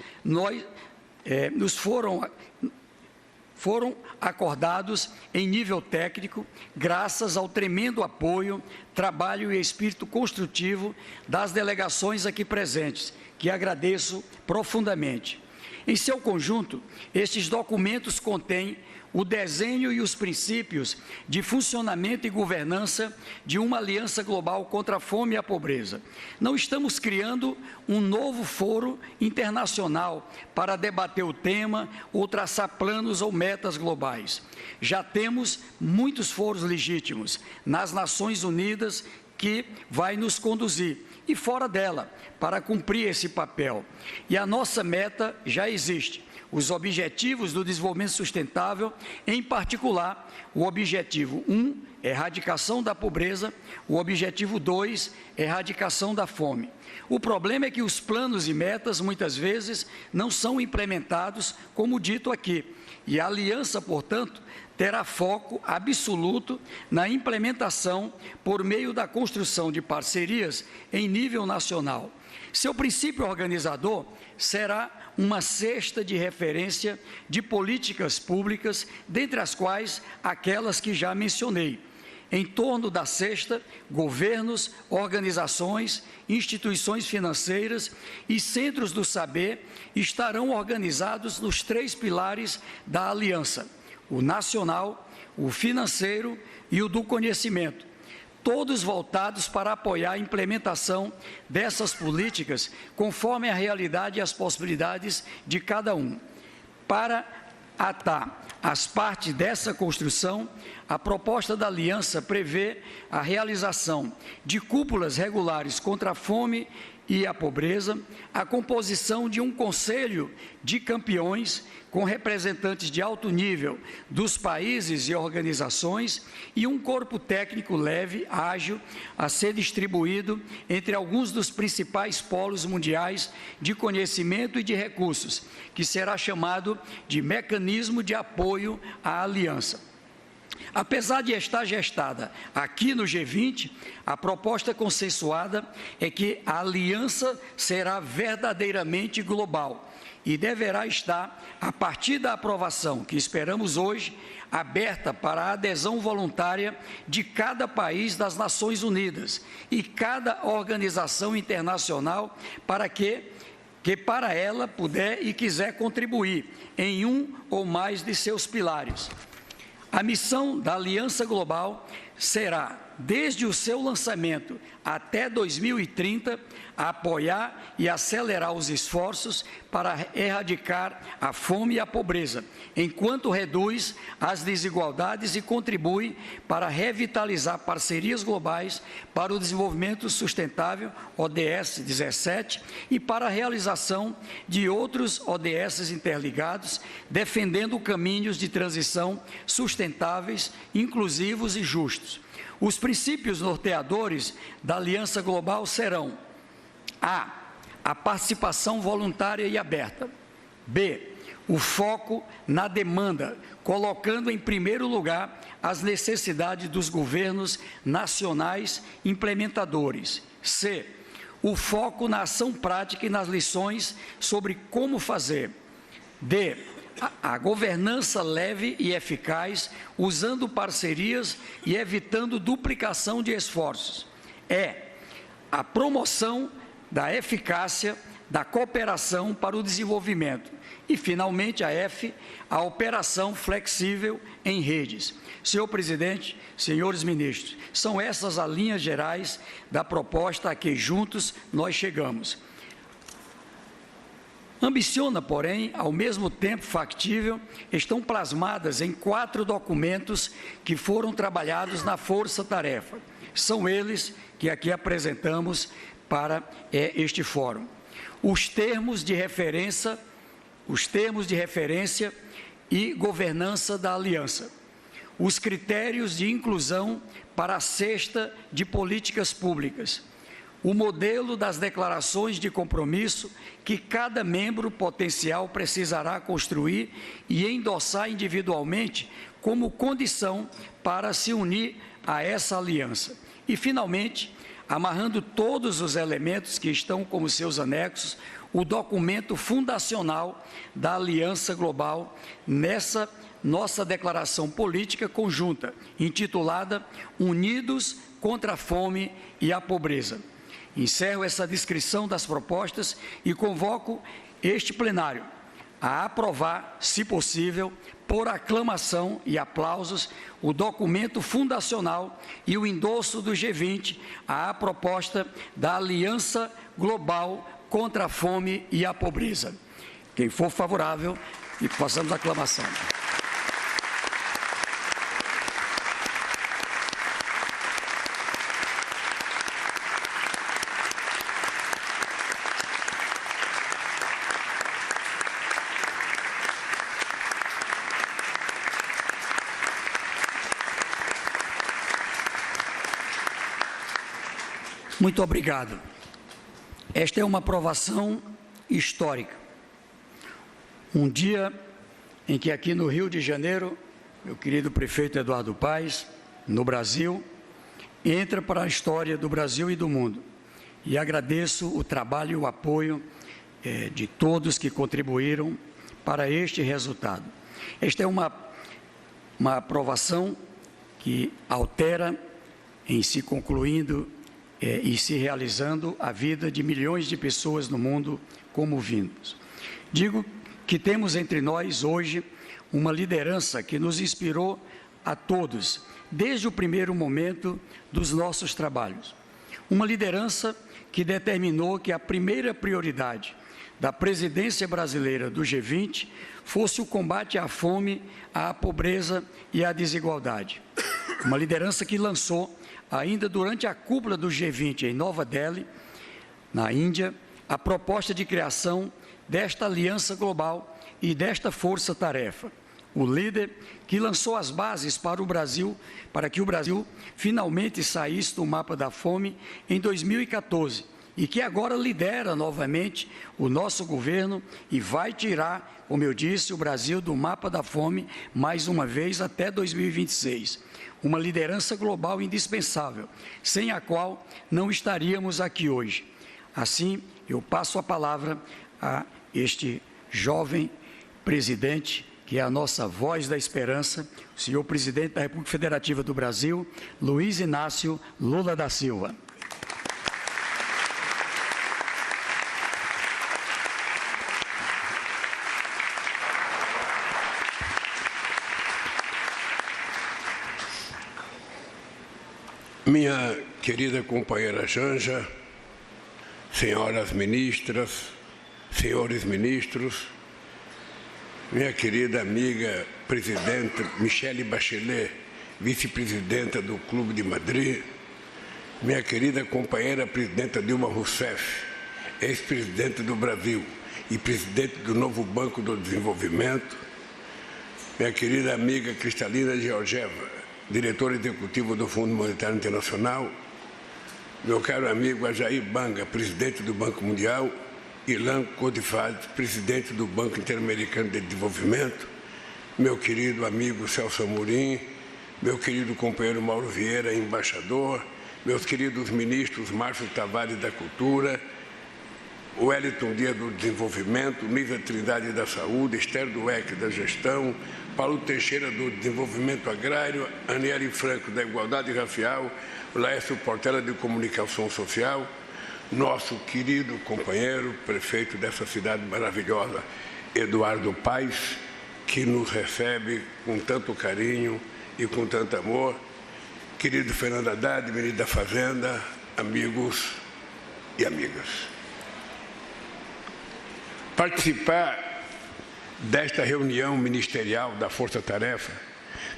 foram acordados em nível técnico, graças ao tremendo apoio, trabalho e espírito construtivo das delegações aqui presentes, que agradeço profundamente. Em seu conjunto, estes documentos contêm o desenho e os princípios de funcionamento e governança de uma aliança global contra a fome e a pobreza. Não estamos criando um novo foro internacional para debater o tema ou traçar planos ou metas globais. Já temos muitos foros legítimos nas Nações Unidas que vai nos conduzir e fora dela para cumprir esse papel. E a nossa meta já existe. Os Objetivos do Desenvolvimento Sustentável, em particular, o Objetivo 1, erradicação da pobreza, o Objetivo 2, erradicação da fome. O problema é que os planos e metas, muitas vezes, não são implementados, como dito aqui, e a aliança, portanto, terá foco absoluto na implementação por meio da construção de parcerias em nível nacional. Seu princípio organizador será uma cesta de referência de políticas públicas, dentre as quais aquelas que já mencionei. Em torno da cesta, governos, organizações, instituições financeiras e centros do saber estarão organizados nos 3 pilares da aliança: o nacional, o financeiro e o do conhecimento, todos voltados para apoiar a implementação dessas políticas conforme a realidade e as possibilidades de cada um. Para atar as partes dessa construção, a proposta da aliança prevê a realização de cúpulas regulares contra a fome e a pobreza, a composição de um conselho de campeões com representantes de alto nível dos países e organizações e um corpo técnico leve, ágil, a ser distribuído entre alguns dos principais polos mundiais de conhecimento e de recursos, que será chamado de Mecanismo de Apoio à Aliança. Apesar de estar gestada aqui no G20, a proposta consensuada é que a aliança será verdadeiramente global e deverá estar, a partir da aprovação que esperamos hoje, aberta para a adesão voluntária de cada país das Nações Unidas e cada organização internacional para que para ela puder e quiser contribuir em um ou mais de seus pilares. A missão da Aliança Global será, desde o seu lançamento até 2030, apoiar e acelerar os esforços para erradicar a fome e a pobreza, enquanto reduz as desigualdades e contribui para revitalizar parcerias globais para o desenvolvimento sustentável, ODS 17, e para a realização de outros ODS interligados, defendendo caminhos de transição sustentáveis, inclusivos e justos. Os princípios norteadores da Aliança Global serão: a participação voluntária e aberta. B, o foco na demanda, colocando em primeiro lugar as necessidades dos governos nacionais implementadores. C, o foco na ação prática e nas lições sobre como fazer. D, a governança leve e eficaz, usando parcerias e evitando duplicação de esforços. E, a promoção da eficácia da cooperação para o desenvolvimento. E, finalmente, a F, a operação flexível em redes. Senhor presidente, senhores ministros, são essas as linhas gerais da proposta a que juntos nós chegamos. Ambiciona, porém, ao mesmo tempo factível, estão plasmadas em 4 documentos que foram trabalhados na força-tarefa. São eles que aqui apresentamos para este fórum. Os termos de referência e governança da aliança. Os critérios de inclusão para a cesta de políticas públicas. O modelo das declarações de compromisso que cada membro potencial precisará construir e endossar individualmente como condição para se unir a essa aliança. E, finalmente, amarrando todos os elementos que estão como seus anexos, o documento fundacional da Aliança Global nessa nossa declaração política conjunta, intitulada Unidos contra a Fome e a Pobreza. Encerro essa descrição das propostas e convoco este plenário a aprovar, se possível, por aclamação e aplausos, o documento fundacional e o endosso do G20 à proposta da Aliança Global contra a Fome e a Pobreza. Quem for favorável, e façamos a aclamação. Muito obrigado. Esta é uma aprovação histórica. Um dia em que aqui no Rio de Janeiro, meu querido prefeito Eduardo Paes, no Brasil, entra para a história do Brasil e do mundo. E agradeço o trabalho e o apoio de todos que contribuíram para este resultado. Esta é uma aprovação que altera, em se concluindo e se realizando, a vida de milhões de pessoas no mundo como vimos. Digo que temos entre nós hoje uma liderança que nos inspirou a todos, desde o primeiro momento dos nossos trabalhos. Uma liderança que determinou que a primeira prioridade da presidência brasileira do G20 fosse o combate à fome, à pobreza e à desigualdade. Uma liderança que lançou, ainda durante a cúpula do G20 em Nova Delhi, na Índia, a proposta de criação desta aliança global e desta força-tarefa. O líder que lançou as bases para o Brasil, para que o Brasil finalmente saísse do mapa da fome em 2014 e que agora lidera novamente o nosso governo e vai tirar, como eu disse, o Brasil do mapa da fome mais uma vez até 2026. Uma liderança global indispensável, sem a qual não estaríamos aqui hoje. Assim, eu passo a palavra a este jovem presidente, que é a nossa voz da esperança, o senhor presidente da República Federativa do Brasil, Luiz Inácio Lula da Silva. Minha querida companheira Janja, senhoras ministras, senhores ministros, minha querida amiga presidenta Michelle Bachelet, vice-presidenta do Clube de Madrid, minha querida companheira presidenta Dilma Rousseff, ex-presidente do Brasil e presidente do novo Banco do Desenvolvimento, minha querida amiga Cristalina Georgieva, diretor executivo do Fundo Monetário Internacional, meu caro amigo Ajair Banga, presidente do Banco Mundial, Ilan Codifad, presidente do Banco Interamericano de Desenvolvimento, meu querido amigo Celso Amorim, meu querido companheiro Mauro Vieira, embaixador, meus queridos ministros Márcio Tavares da Cultura, Wellington Dias do Desenvolvimento, Nisa Trindade da Saúde, Esther Dueck da Gestão, Paulo Teixeira do Desenvolvimento Agrário, Aniele Franco da Igualdade Racial, Laércio Portela de Comunicação Social, nosso querido companheiro, prefeito dessa cidade maravilhosa, Eduardo Paes, que nos recebe com tanto carinho e com tanto amor, querido Fernando Haddad, ministro da Fazenda, amigos e amigas. Participar desta reunião ministerial da Força Tarefa,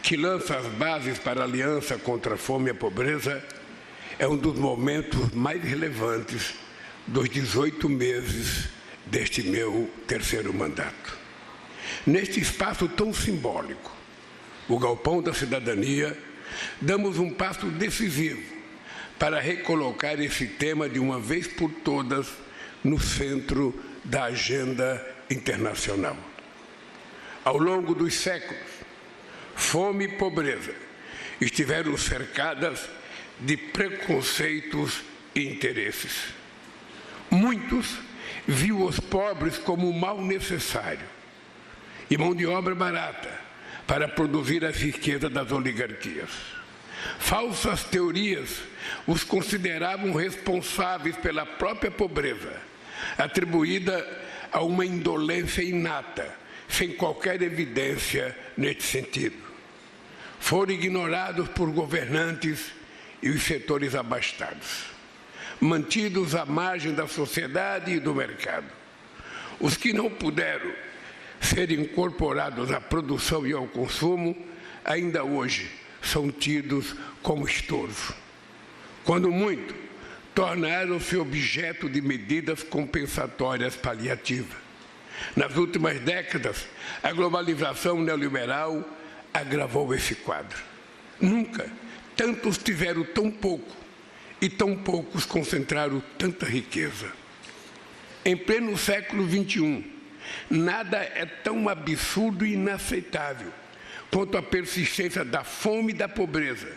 que lança as bases para a Aliança contra a Fome e a Pobreza, é um dos momentos mais relevantes dos 18 meses deste meu terceiro mandato. Neste espaço tão simbólico, o Galpão da Cidadania, damos um passo decisivo para recolocar esse tema de uma vez por todas no centro da agenda internacional. Ao longo dos séculos, fome e pobreza estiveram cercadas de preconceitos e interesses. Muitos viam os pobres como um mal necessário e mão de obra barata para produzir as riquezas das oligarquias. Falsas teorias os consideravam responsáveis pela própria pobreza, atribuída a uma indolência inata, sem qualquer evidência neste sentido. Foram ignorados por governantes e os setores abastados, mantidos à margem da sociedade e do mercado. Os que não puderam ser incorporados à produção e ao consumo, ainda hoje são tidos como estorvo. Quando muito, tornaram-se objeto de medidas compensatórias paliativas. Nas últimas décadas, a globalização neoliberal agravou esse quadro. Nunca tantos tiveram tão pouco e tão poucos concentraram tanta riqueza. Em pleno século XXI, nada é tão absurdo e inaceitável quanto a persistência da fome e da pobreza,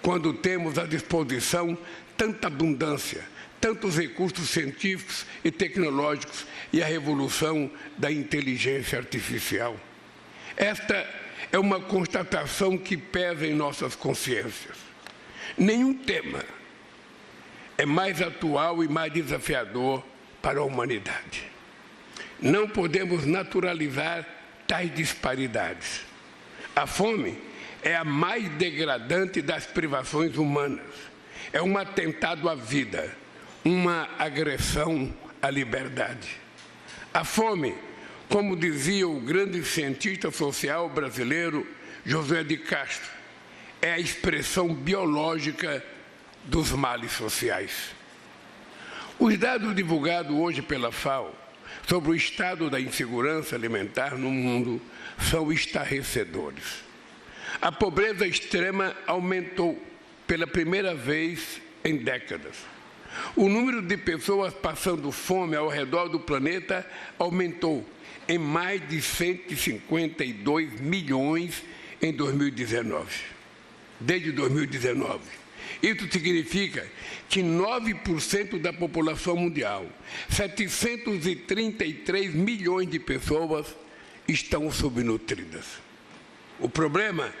quando temos à disposição tanta abundância, tantos recursos científicos e tecnológicos e a revolução da inteligência artificial. Esta é uma constatação que pesa em nossas consciências. Nenhum tema é mais atual e mais desafiador para a humanidade. Não podemos naturalizar tais disparidades. A fome é a mais degradante das privações humanas. É um atentado à vida, uma agressão à liberdade. A fome, como dizia o grande cientista social brasileiro José de Castro, é a expressão biológica dos males sociais. Os dados divulgados hoje pela FAO sobre o estado da insegurança alimentar no mundo são estarrecedores. A pobreza extrema aumentou pela primeira vez em décadas. O número de pessoas passando fome ao redor do planeta aumentou em mais de 152 milhões em 2019. Desde 2019. Isso significa que 9% da população mundial, 733 milhões de pessoas, estão subnutridas. O problema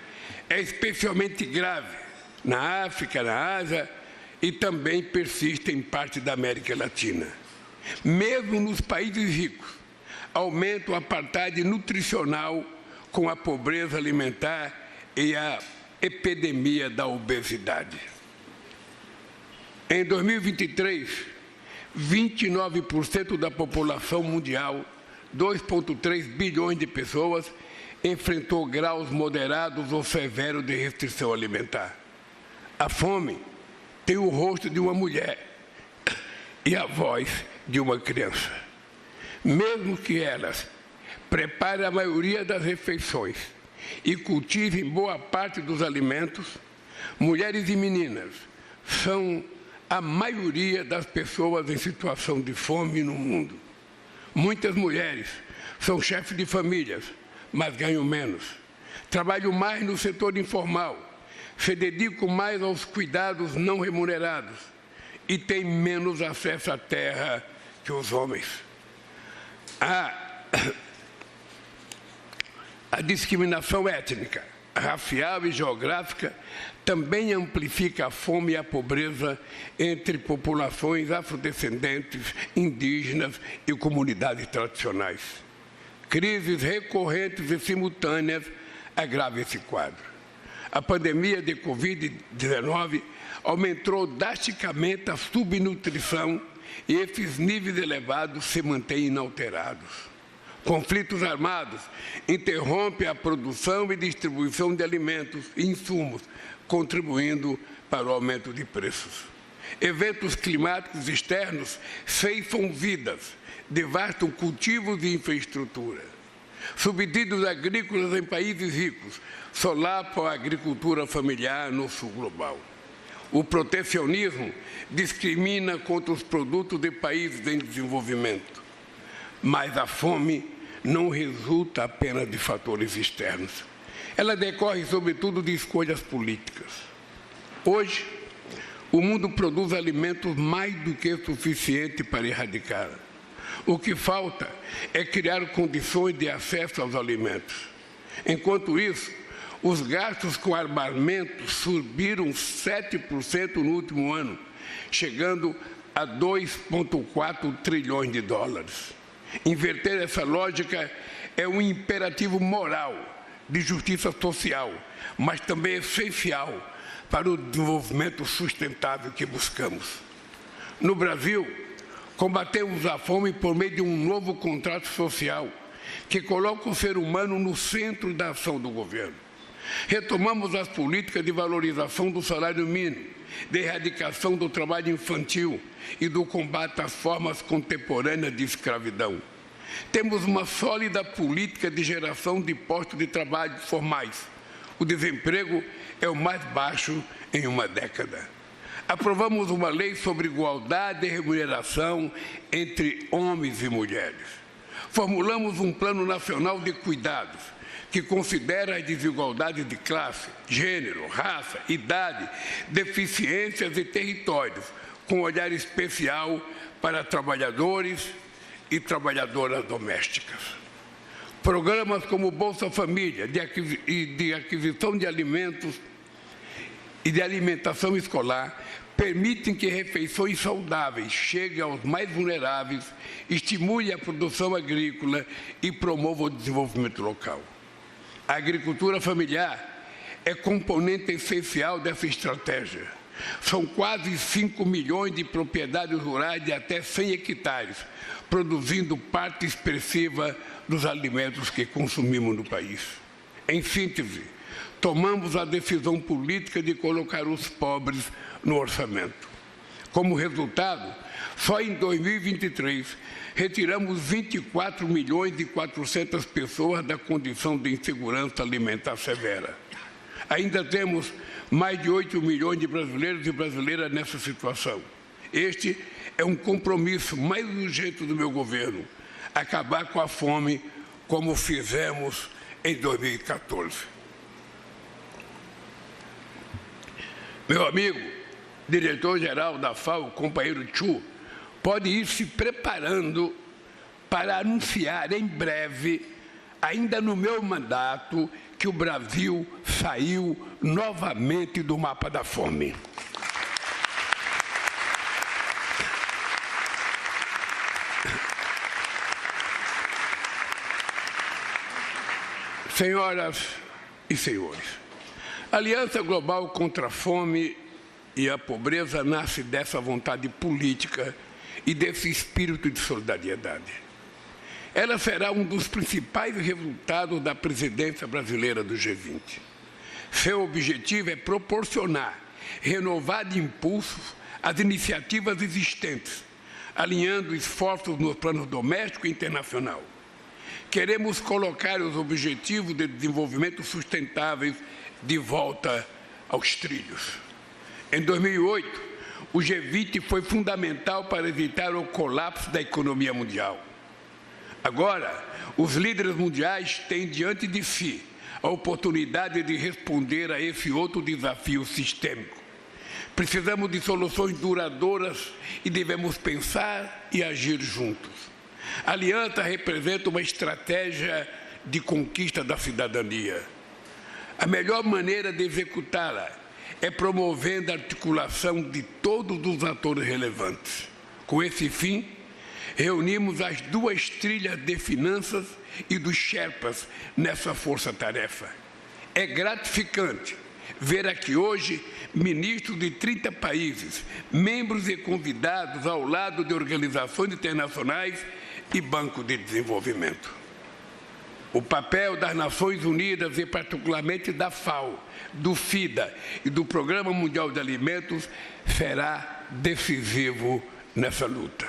é especialmente grave na África, na Ásia e também persiste em parte da América Latina. Mesmo nos países ricos, aumenta o apartheid nutricional com a pobreza alimentar e a epidemia da obesidade. Em 2023, 29% da população mundial, 2,3 bilhões de pessoas, enfrentou graus moderados ou severos de restrição alimentar. A fome tem o rosto de uma mulher e a voz de uma criança. Mesmo que elas preparem a maioria das refeições e cultivem boa parte dos alimentos, mulheres e meninas são a maioria das pessoas em situação de fome no mundo. Muitas mulheres são chefes de famílias, mas ganham menos. Trabalham mais no setor informal, se dedicam mais aos cuidados não remunerados e têm menos acesso à terra que os homens. A discriminação étnica, racial e geográfica também amplifica a fome e a pobreza entre populações afrodescendentes, indígenas e comunidades tradicionais. Crises recorrentes e simultâneas agravam esse quadro. A pandemia de Covid-19 aumentou drasticamente a subnutrição e esses níveis elevados se mantêm inalterados. Conflitos armados interrompem a produção e distribuição de alimentos e insumos, contribuindo para o aumento de preços. Eventos climáticos externos ceifam vidas, devastam cultivos e infraestrutura. Subsídios agrícolas em países ricos solapam a agricultura familiar no sul global. O protecionismo discrimina contra os produtos de países em desenvolvimento. Mas a fome não resulta apenas de fatores externos. Ela decorre, sobretudo, de escolhas políticas. Hoje, o mundo produz alimentos mais do que suficiente para erradicar. O que falta é criar condições de acesso aos alimentos. Enquanto isso, os gastos com armamento subiram 7% no último ano, chegando a 2,4 trilhões de dólares. Inverter essa lógica é um imperativo moral de justiça social, mas também essencial para o desenvolvimento sustentável que buscamos. No Brasil, combatemos a fome por meio de um novo contrato social que coloca o ser humano no centro da ação do governo. Retomamos as políticas de valorização do salário mínimo, de erradicação do trabalho infantil e do combate às formas contemporâneas de escravidão. Temos uma sólida política de geração de postos de trabalho formais. O desemprego é o mais baixo em uma década. Aprovamos uma lei sobre igualdade de remuneração entre homens e mulheres. Formulamos um plano nacional de cuidados que considera as desigualdades de classe, gênero, raça, idade, deficiências e territórios, com olhar especial para trabalhadores e trabalhadoras domésticas. Programas como Bolsa Família, de aquisição de alimentos e de alimentação escolar, permitem que refeições saudáveis cheguem aos mais vulneráveis, estimule a produção agrícola e promova o desenvolvimento local. A agricultura familiar é componente essencial dessa estratégia. São quase 5 milhões de propriedades rurais de até 100 hectares, produzindo parte expressiva dos alimentos que consumimos no país. Em síntese, tomamos a decisão política de colocar os pobres no orçamento. Como resultado, só em 2023, retiramos 24 milhões e 400 pessoas da condição de insegurança alimentar severa. Ainda temos mais de 8 milhões de brasileiros e brasileiras nessa situação. Este é um compromisso mais urgente do meu governo, acabar com a fome como fizemos em 2014. Meu amigo, diretor-geral da FAO, companheiro Chu, pode ir se preparando para anunciar em breve, ainda no meu mandato, que o Brasil saiu novamente do mapa da fome. Senhoras e senhores, a Aliança Global contra a Fome e a Pobreza nasce dessa vontade política e desse espírito de solidariedade. Ela será um dos principais resultados da presidência brasileira do G20. Seu objetivo é proporcionar renovado impulso às iniciativas existentes, alinhando esforços nos planos doméstico e internacional. Queremos colocar os objetivos de desenvolvimento sustentáveis de volta aos trilhos. Em 2008, o G20 foi fundamental para evitar o colapso da economia mundial. Agora, os líderes mundiais têm diante de si a oportunidade de responder a esse outro desafio sistêmico. Precisamos de soluções duradouras e devemos pensar e agir juntos. A aliança representa uma estratégia de conquista da cidadania. A melhor maneira de executá-la é promovendo a articulação de todos os atores relevantes. Com esse fim, reunimos as duas trilhas de finanças e dos Sherpas nessa força-tarefa. É gratificante ver aqui hoje ministros de 30 países, membros e convidados ao lado de organizações internacionais e Banco de Desenvolvimento. O papel das Nações Unidas e particularmente da FAO, do FIDA e do Programa Mundial de Alimentos será decisivo nessa luta.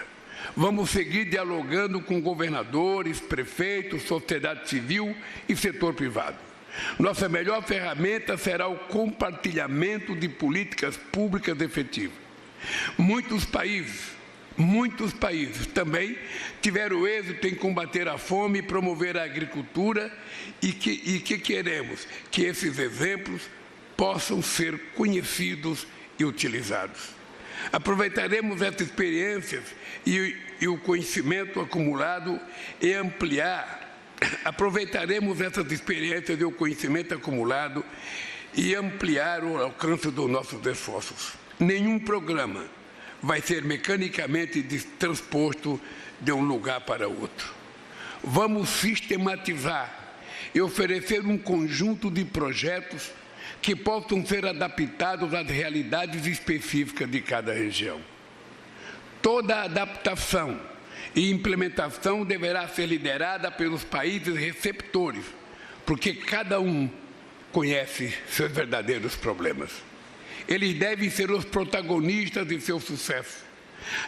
Vamos seguir dialogando com governadores, prefeitos, sociedade civil e setor privado. Nossa melhor ferramenta será o compartilhamento de políticas públicas efetivas. Muitos países também tiveram êxito em combater a fome e promover a agricultura e que queremos que esses exemplos possam ser conhecidos e utilizados. Aproveitaremos essas experiências e o conhecimento acumulado e ampliar o alcance dos nossos esforços. Nenhum programa vai ser mecanicamente transposto de um lugar para outro. Vamos sistematizar e oferecer um conjunto de projetos que possam ser adaptados às realidades específicas de cada região. Toda a adaptação e implementação deverá ser liderada pelos países receptores, porque cada um conhece seus verdadeiros problemas. Eles devem ser os protagonistas de seu sucesso.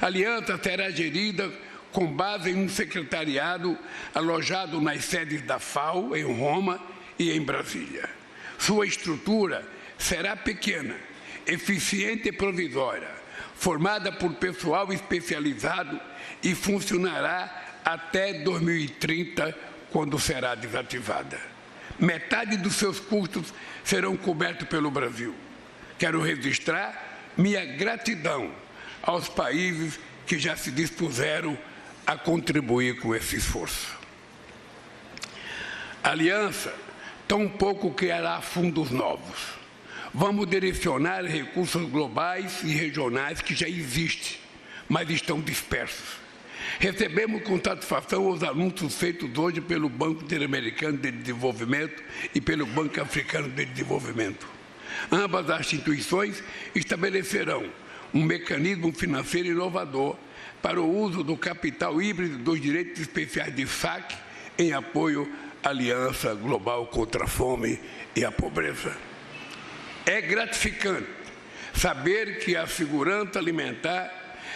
A aliança será gerida com base em um secretariado alojado nas sedes da FAO, em Roma e em Brasília. Sua estrutura será pequena, eficiente e provisória, formada por pessoal especializado e funcionará até 2030, quando será desativada. Metade dos seus custos serão cobertos pelo Brasil. Quero registrar minha gratidão aos países que já se dispuseram a contribuir com esse esforço. A aliança tampouco criará fundos novos. Vamos direcionar recursos globais e regionais que já existem, mas estão dispersos. Recebemos com satisfação os anúncios feitos hoje pelo Banco Interamericano de Desenvolvimento e pelo Banco Africano de Desenvolvimento. Ambas as instituições estabelecerão um mecanismo financeiro inovador para o uso do capital híbrido dos direitos especiais de saque em apoio à Aliança Global contra a Fome e a Pobreza. É gratificante saber que a segurança alimentar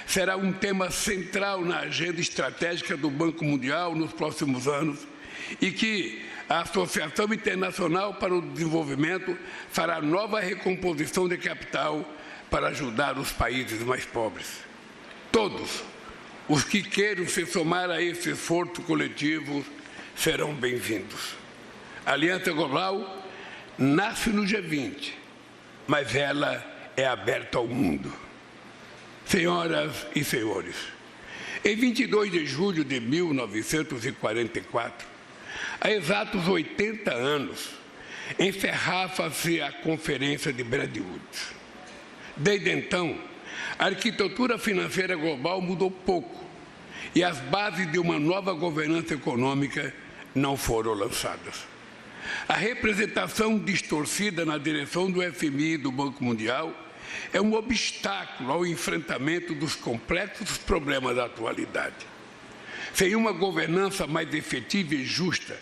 será um tema central na agenda estratégica do Banco Mundial nos próximos anos e que a Associação Internacional para o Desenvolvimento fará nova recomposição de capital para ajudar os países mais pobres. Todos os que queiram se somar a esse esforço coletivo serão bem-vindos. A Aliança Global nasce no G20, mas ela é aberta ao mundo. Senhoras e senhores, em 22 de julho de 1944, há exatos 80 anos, encerrava-se a Conferência de Bretton Woods. Desde então, a arquitetura financeira global mudou pouco e as bases de uma nova governança econômica não foram lançadas. A representação distorcida na direção do FMI e do Banco Mundial é um obstáculo ao enfrentamento dos complexos problemas da atualidade. Sem uma governança mais efetiva e justa,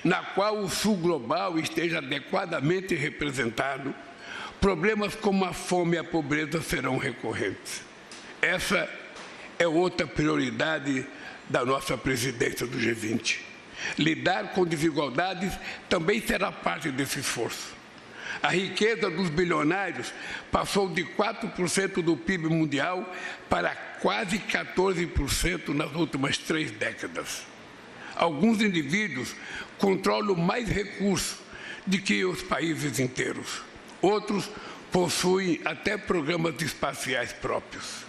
na qual o Sul global esteja adequadamente representado, problemas como a fome e a pobreza serão recorrentes. Essa é outra prioridade da nossa presidência do G20. Lidar com desigualdades também será parte desse esforço. A riqueza dos bilionários passou de 4% do PIB mundial para quase 14% nas últimas 3 décadas. Alguns indivíduos controlam mais recursos do que os países inteiros. Outros possuem até programas espaciais próprios.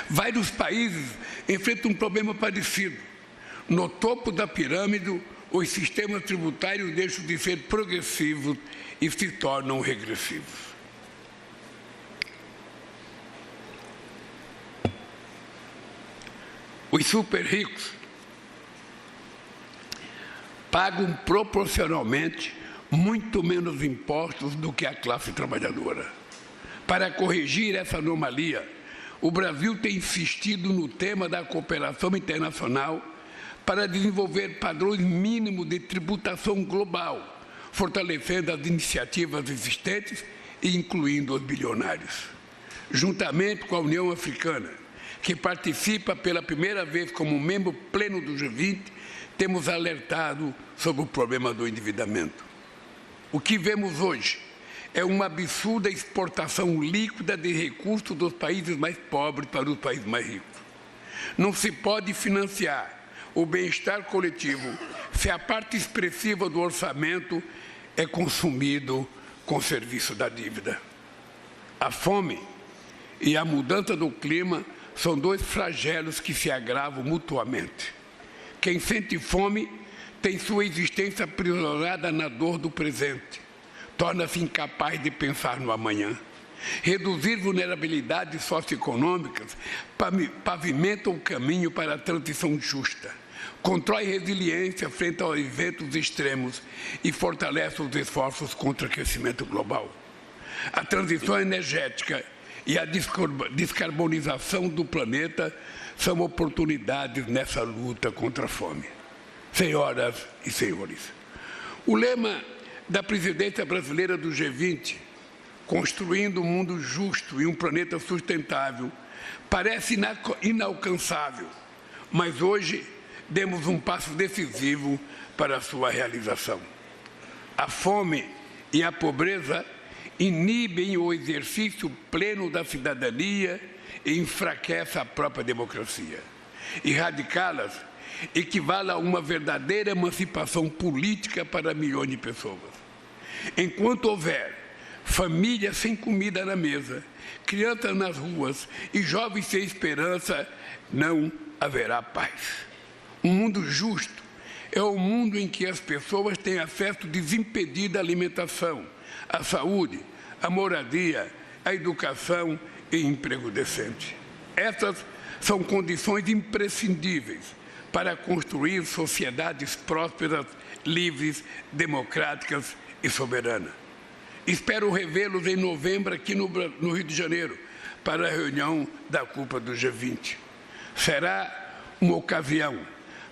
Vários países enfrentam um problema parecido. No topo da pirâmide, os sistemas tributários deixam de ser progressivos e se tornam regressivos. Os super ricos pagam proporcionalmente muito menos impostos do que a classe trabalhadora. Para corrigir essa anomalia, o Brasil tem insistido no tema da cooperação internacional para desenvolver padrões mínimos de tributação global, fortalecendo as iniciativas existentes e incluindo os bilionários. Juntamente com a União Africana, que participa pela primeira vez como membro pleno do G20, temos alertado sobre o problema do endividamento. O que vemos hoje é uma absurda exportação líquida de recursos dos países mais pobres para os países mais ricos. Não se pode financiar o bem-estar coletivo se a parte expressiva do orçamento é consumido com o serviço da dívida. A fome e a mudança do clima são dois flagelos que se agravam mutuamente. Quem sente fome tem sua existência aprisionada na dor do presente, torna-se incapaz de pensar no amanhã. reduzir vulnerabilidades socioeconômicas, pavimenta o caminho para a transição justa, constrói resiliência frente aos eventos extremos e fortalece os esforços contra o aquecimento global. A transição energética e a descarbonização do planeta são oportunidades nessa luta contra a fome. Senhoras e senhores, o lema da presidência brasileira do G20, construindo um mundo justo e um planeta sustentável, parece inalcançável, mas hoje demos um passo decisivo para a sua realização. A fome e a pobreza inibem o exercício pleno da cidadania e enfraquecem a própria democracia. Erradicá-las equivale a uma verdadeira emancipação política para milhões de pessoas. Enquanto houver famílias sem comida na mesa, crianças nas ruas e jovens sem esperança, não haverá paz. Um mundo justo é o mundo em que as pessoas têm acesso desimpedido à alimentação, à saúde, à moradia, à educação e emprego decente. Essas são condições imprescindíveis para construir sociedades prósperas, livres, democráticas e soberanas. Espero revê-los em novembro aqui no Rio de Janeiro para a reunião da cúpula do G20. Será uma ocasião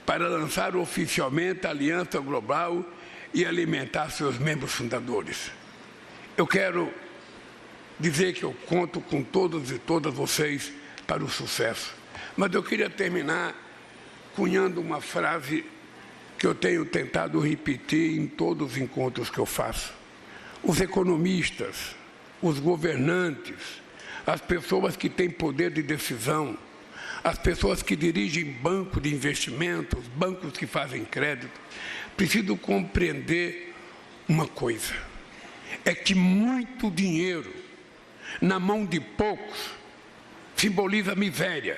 para lançar oficialmente a Aliança Global e alimentar seus membros fundadores. Eu quero dizer que eu conto com todos e todas vocês para o sucesso. Mas eu queria terminar cunhando uma frase que eu tenho tentado repetir em todos os encontros que eu faço. Os economistas, os governantes, as pessoas que têm poder de decisão, as pessoas que dirigem bancos de investimentos, bancos que fazem crédito, precisam compreender uma coisa: é que muito dinheiro na mão de poucos simboliza miséria,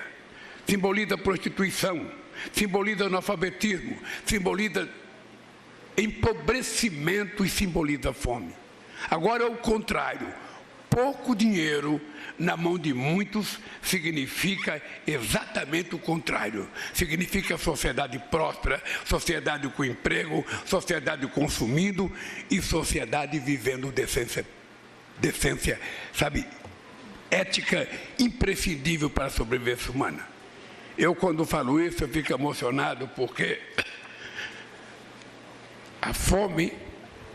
simboliza prostituição, simboliza analfabetismo, simboliza empobrecimento e simboliza fome. Agora é o contrário. Pouco dinheiro na mão de muitos significa exatamente o contrário. Significa sociedade próspera, sociedade com emprego, sociedade consumindo e sociedade vivendo decência, sabe, ética imprescindível para a sobrevivência humana. Eu, quando falo isso, eu fico emocionado porque a fome,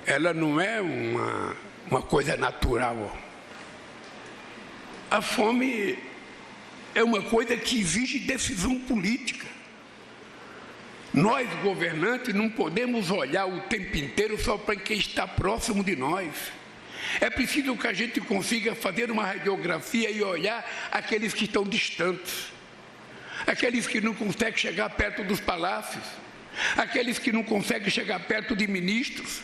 ela não é uma coisa natural. A fome é uma coisa que exige decisão política. Nós, governantes, não podemos olhar o tempo inteiro só para quem está próximo de nós. É preciso que a gente consiga fazer uma radiografia e olhar aqueles que estão distantes, aqueles que não conseguem chegar perto dos palácios, aqueles que não conseguem chegar perto de ministros,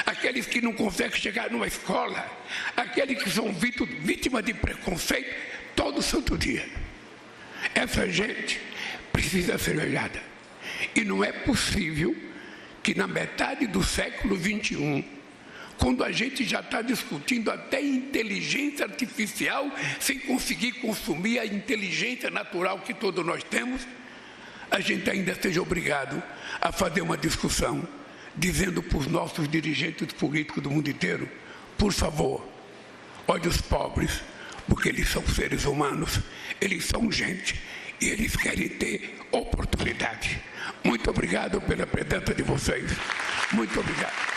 aqueles que não conseguem chegar numa escola, aqueles que são vítimas de preconceito todo santo dia. Essa gente precisa ser olhada. E não é possível que na metade do século XXI, quando a gente já está discutindo até inteligência artificial sem conseguir consumir a inteligência natural que todos nós temos, a gente ainda seja obrigado a fazer uma discussão dizendo para os nossos dirigentes políticos do mundo inteiro: por favor, olhe os pobres, porque eles são seres humanos, eles são gente e eles querem ter oportunidade. Muito obrigado pela presença de vocês. Muito obrigado.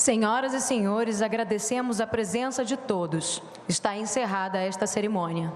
Senhoras e senhores, agradecemos a presença de todos. Está encerrada esta cerimônia.